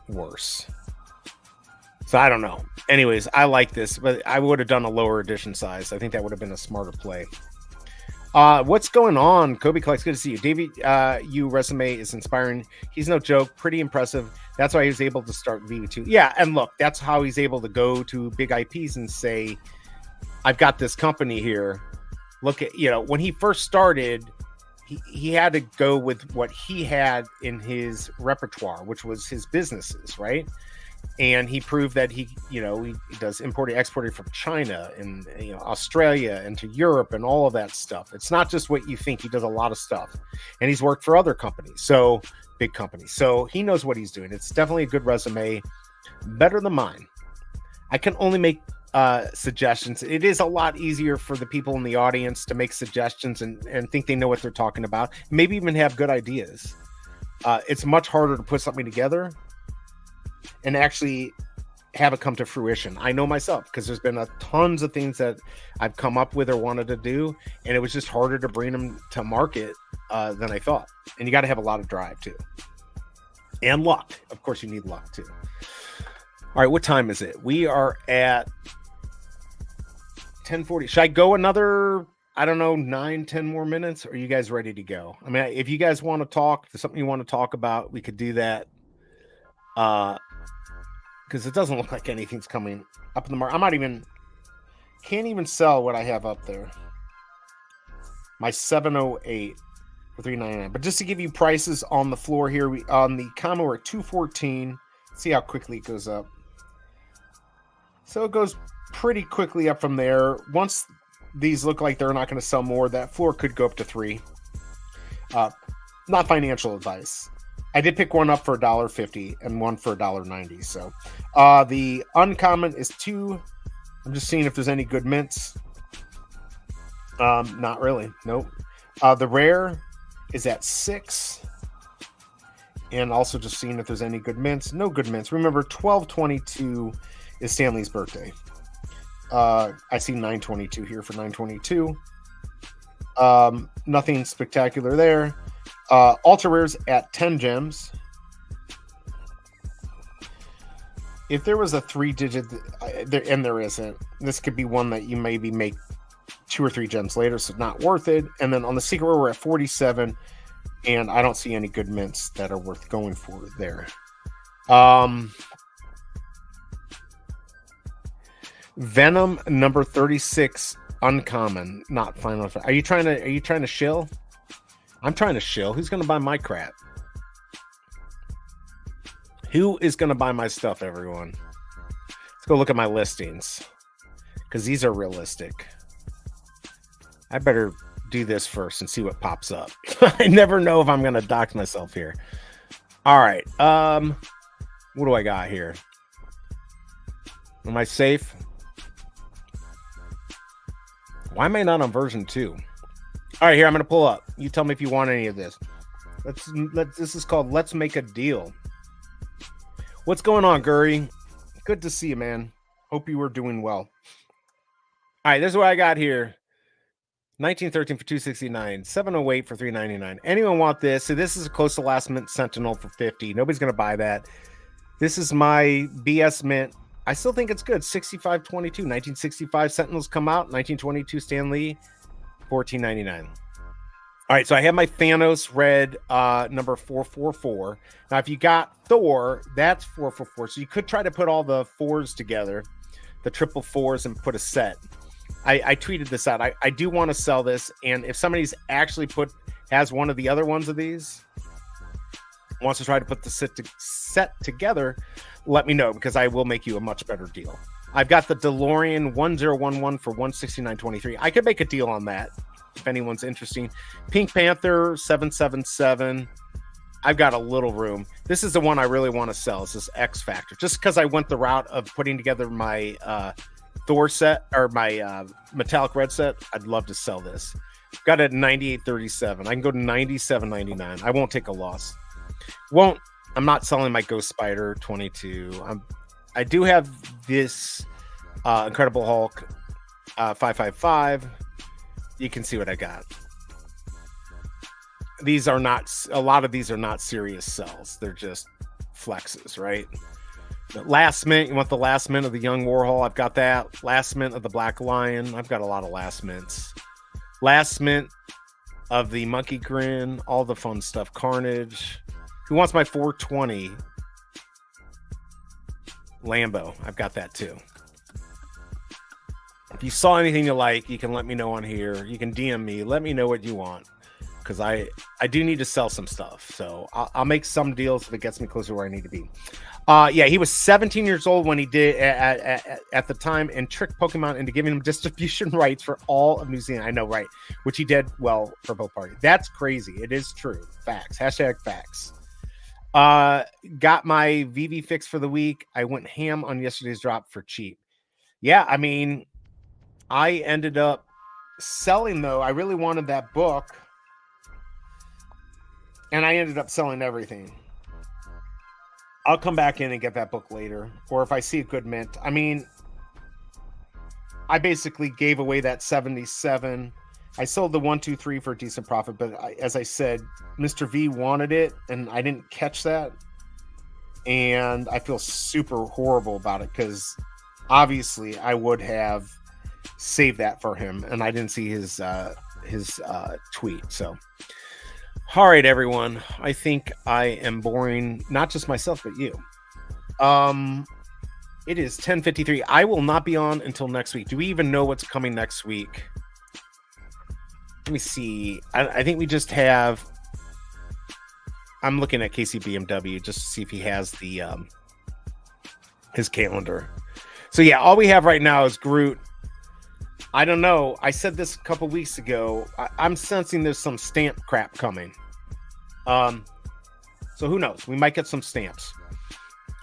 worse. So I don't know. Anyways, I like this, but I would have done a lower edition size. I think that would have been a smarter play. What's going on? Kobe Collects, good to see you. Davey, your resume is inspiring. He's no joke, pretty impressive. That's why he was able to start VV2. Yeah, and look, that's how he's able to go to big IPs and say, I've got this company here. Look at, when he first started, he had to go with what he had in his repertoire, which was his businesses, right? And he proved that he does importing, exporting from China and Australia and to Europe and all of that stuff. It's not just what you think. He does a lot of stuff, and he's worked for other companies, so big companies. So he knows what he's doing. It's definitely a good resume, better than mine. I can only make suggestions. It is a lot easier for the people in the audience to make suggestions and think they know what they're talking about, maybe even have good ideas. It's much harder to put something together and actually have it come to fruition. I know myself, because there's been tons of things that I've come up with or wanted to do, and it was just harder to bring them to market than I thought. And you got to have a lot of drive too, and luck. Of course, you need luck too. All right, what time is it? We are at 10:40. Should I go another, 9-10 more minutes? Or are you guys ready to go? I mean, if you guys want to talk, there's something you want to talk about, we could do that. Because it doesn't look like anything's coming up in the market. Can't even sell what I have up there. My 708 for $399. But just to give you prices on the floor here, on the comma we're at 214. See how quickly it goes up. So it goes pretty quickly up from there. Once these look like they're not going to sell more, that floor could go up to 3. Not financial advice. I did pick one up for $1.50 and one for $1.90. So the uncommon is 2. I'm just seeing if there's any good mints. Not really. Nope. The rare is at 6. And also just seeing if there's any good mints. No good mints. Remember, 12/22 is Stanley's birthday. I see 9/22 here for 9/22. Nothing spectacular there. Ultra rares at 10 gems. If there was a 3-digit, and there isn't, this could be one that you maybe make 2 or 3 gems later, so not worth it. And then on the secret rare, we're at 47, and I don't see any good mints that are worth going for there. Venom number 36, uncommon, not final. Are you trying to shill? I'm trying to shill. Who's going to buy my crap? Who is going to buy my stuff, everyone? Let's go look at my listings, because these are realistic. I better do this first and see what pops up. I never know if I'm going to dox myself here. All right. What do I got here? Am I safe? Why am I not on version 2? All right, here, I'm going to pull up. You tell me if you want any of this. This is called Let's Make a Deal. What's going on, Guri? Good to see you, man. Hope you were doing well. All right, this is what I got here. 1913 for $269, 708 for $399. Anyone want this? So this is a close to last mint Sentinel for $50. Nobody's going to buy that. This is my BS mint. I still think it's good. 6522, 1965 Sentinels come out. 1922 Stan Lee, $14.99. All right, so I have my Thanos red number 444. Now, if you got Thor, that's 444. So you could try to put all the 4s together, the triple 4s, and put a set. I tweeted this out. I do want to sell this, and if somebody's actually has one of the other ones of these, wants to try to put the set together, let me know, because I will make you a much better deal. I've got the DeLorean 1011 for $169.23. I could make a deal on that if anyone's interested. Pink Panther 777. I've got a little room. This is the one I really want to sell. It's this X Factor, just because I went the route of putting together my Thor set, or my metallic red set. I'd love to sell this. Got it at 98.37. I can go to 97.99. I won't take a loss. I'm not selling my Ghost Spider 22. I do have this Incredible Hulk 555. You can see what I got. these are not, a lot of these are not serious sells. They're just flexes, right? The last mint, you want the last mint of the Young Warhol? I've got that. Last mint of the Black Lion. I've got a lot of last mints. Last mint of the Monkey Grin, all the fun stuff. Carnage. Who wants my 420 Lambo? I've got that too. If you saw anything you like, you can let me know on here. You can DM me. Let me know what you want, because I do need to sell some stuff. So I'll make some deals if it gets me closer to where I need to be. Yeah, he was 17 years old when he did at the time and tricked Pokemon into giving him distribution rights for all of New Zealand. I know, right? Which he did well for both parties. That's crazy. It is true. Facts. Hashtag facts. Got my Veve fix for the week. I went ham on yesterday's drop for cheap. Yeah, I mean, I ended up selling, though. I really wanted that book, and I ended up selling everything. I'll come back in and get that book later, or if I see a good mint. I mean, I basically gave away that 77. I sold the 1, 2, 3 for a decent profit, but as I said, Mr. V wanted it, and I didn't catch that, and I feel super horrible about it, because obviously I would have saved that for him, and I didn't see his tweet. So, all right, everyone. I think I am boring not just myself but you. It is 10:53. I will not be on until next week. Do we even know what's coming next week? Let me see. I think we just have. I'm looking at KC BMW just to see if he has the his calendar. So yeah, all we have right now is Groot. I don't know. I said this a couple weeks ago. I'm sensing there's some stamp crap coming. So who knows? We might get some stamps.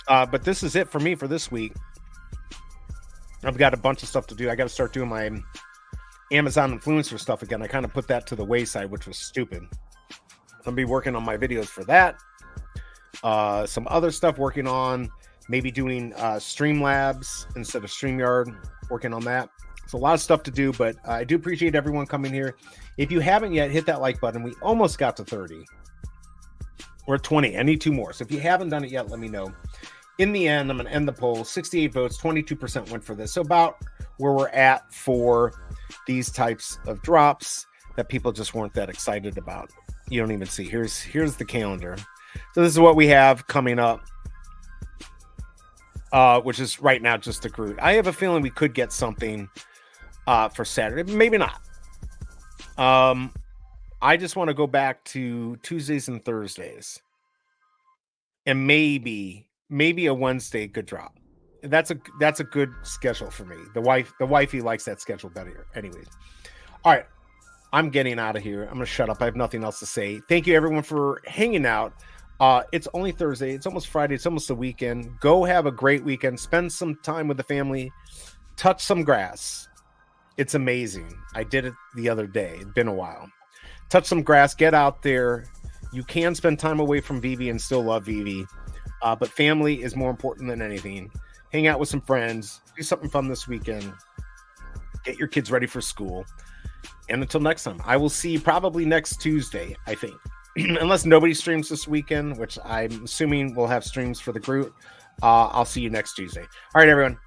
But this is it for me for this week. I've got a bunch of stuff to do. I got to start doing my Amazon influencer stuff again. I kind of put that to the wayside, which was stupid. So I'll be working on my videos for that. Some other stuff working on maybe doing Streamlabs instead of StreamYard, working on that. It's a lot of stuff to do, but I do appreciate everyone coming here. If you haven't yet, hit that like button. We almost got to 30. We're at 20. I need 2 more. So if you haven't done it yet, let me know. In the end, I'm going to end the poll. 68 votes, 22% went for this. So about where we're at for these types of drops that people just weren't that excited about. You don't even see. Here's the calendar. So this is what we have coming up, which is right now just a Groot. I have a feeling we could get something for Saturday. Maybe not. I just want to go back to Tuesdays and Thursdays, and maybe a Wednesday could drop. That's a good schedule for me. The wifey likes that schedule better. Anyways, all right, I'm getting out of here. I'm gonna shut up. I have nothing else to say. Thank you everyone for hanging out. It's only Thursday. It's almost Friday. It's almost the weekend. Go have a great weekend. Spend some time with the family. Touch some grass. It's amazing. I did it the other day. It's been a while. Touch some grass. Get out there. You can spend time away from Veve and still love Veve. But family is more important than anything. Hang out with some friends. Do something fun this weekend. Get your kids ready for school. And until next time, I will see you probably next Tuesday, I think. Unless nobody streams this weekend, which I'm assuming we'll have streams for the Groot. I'll see you next Tuesday. All right, everyone.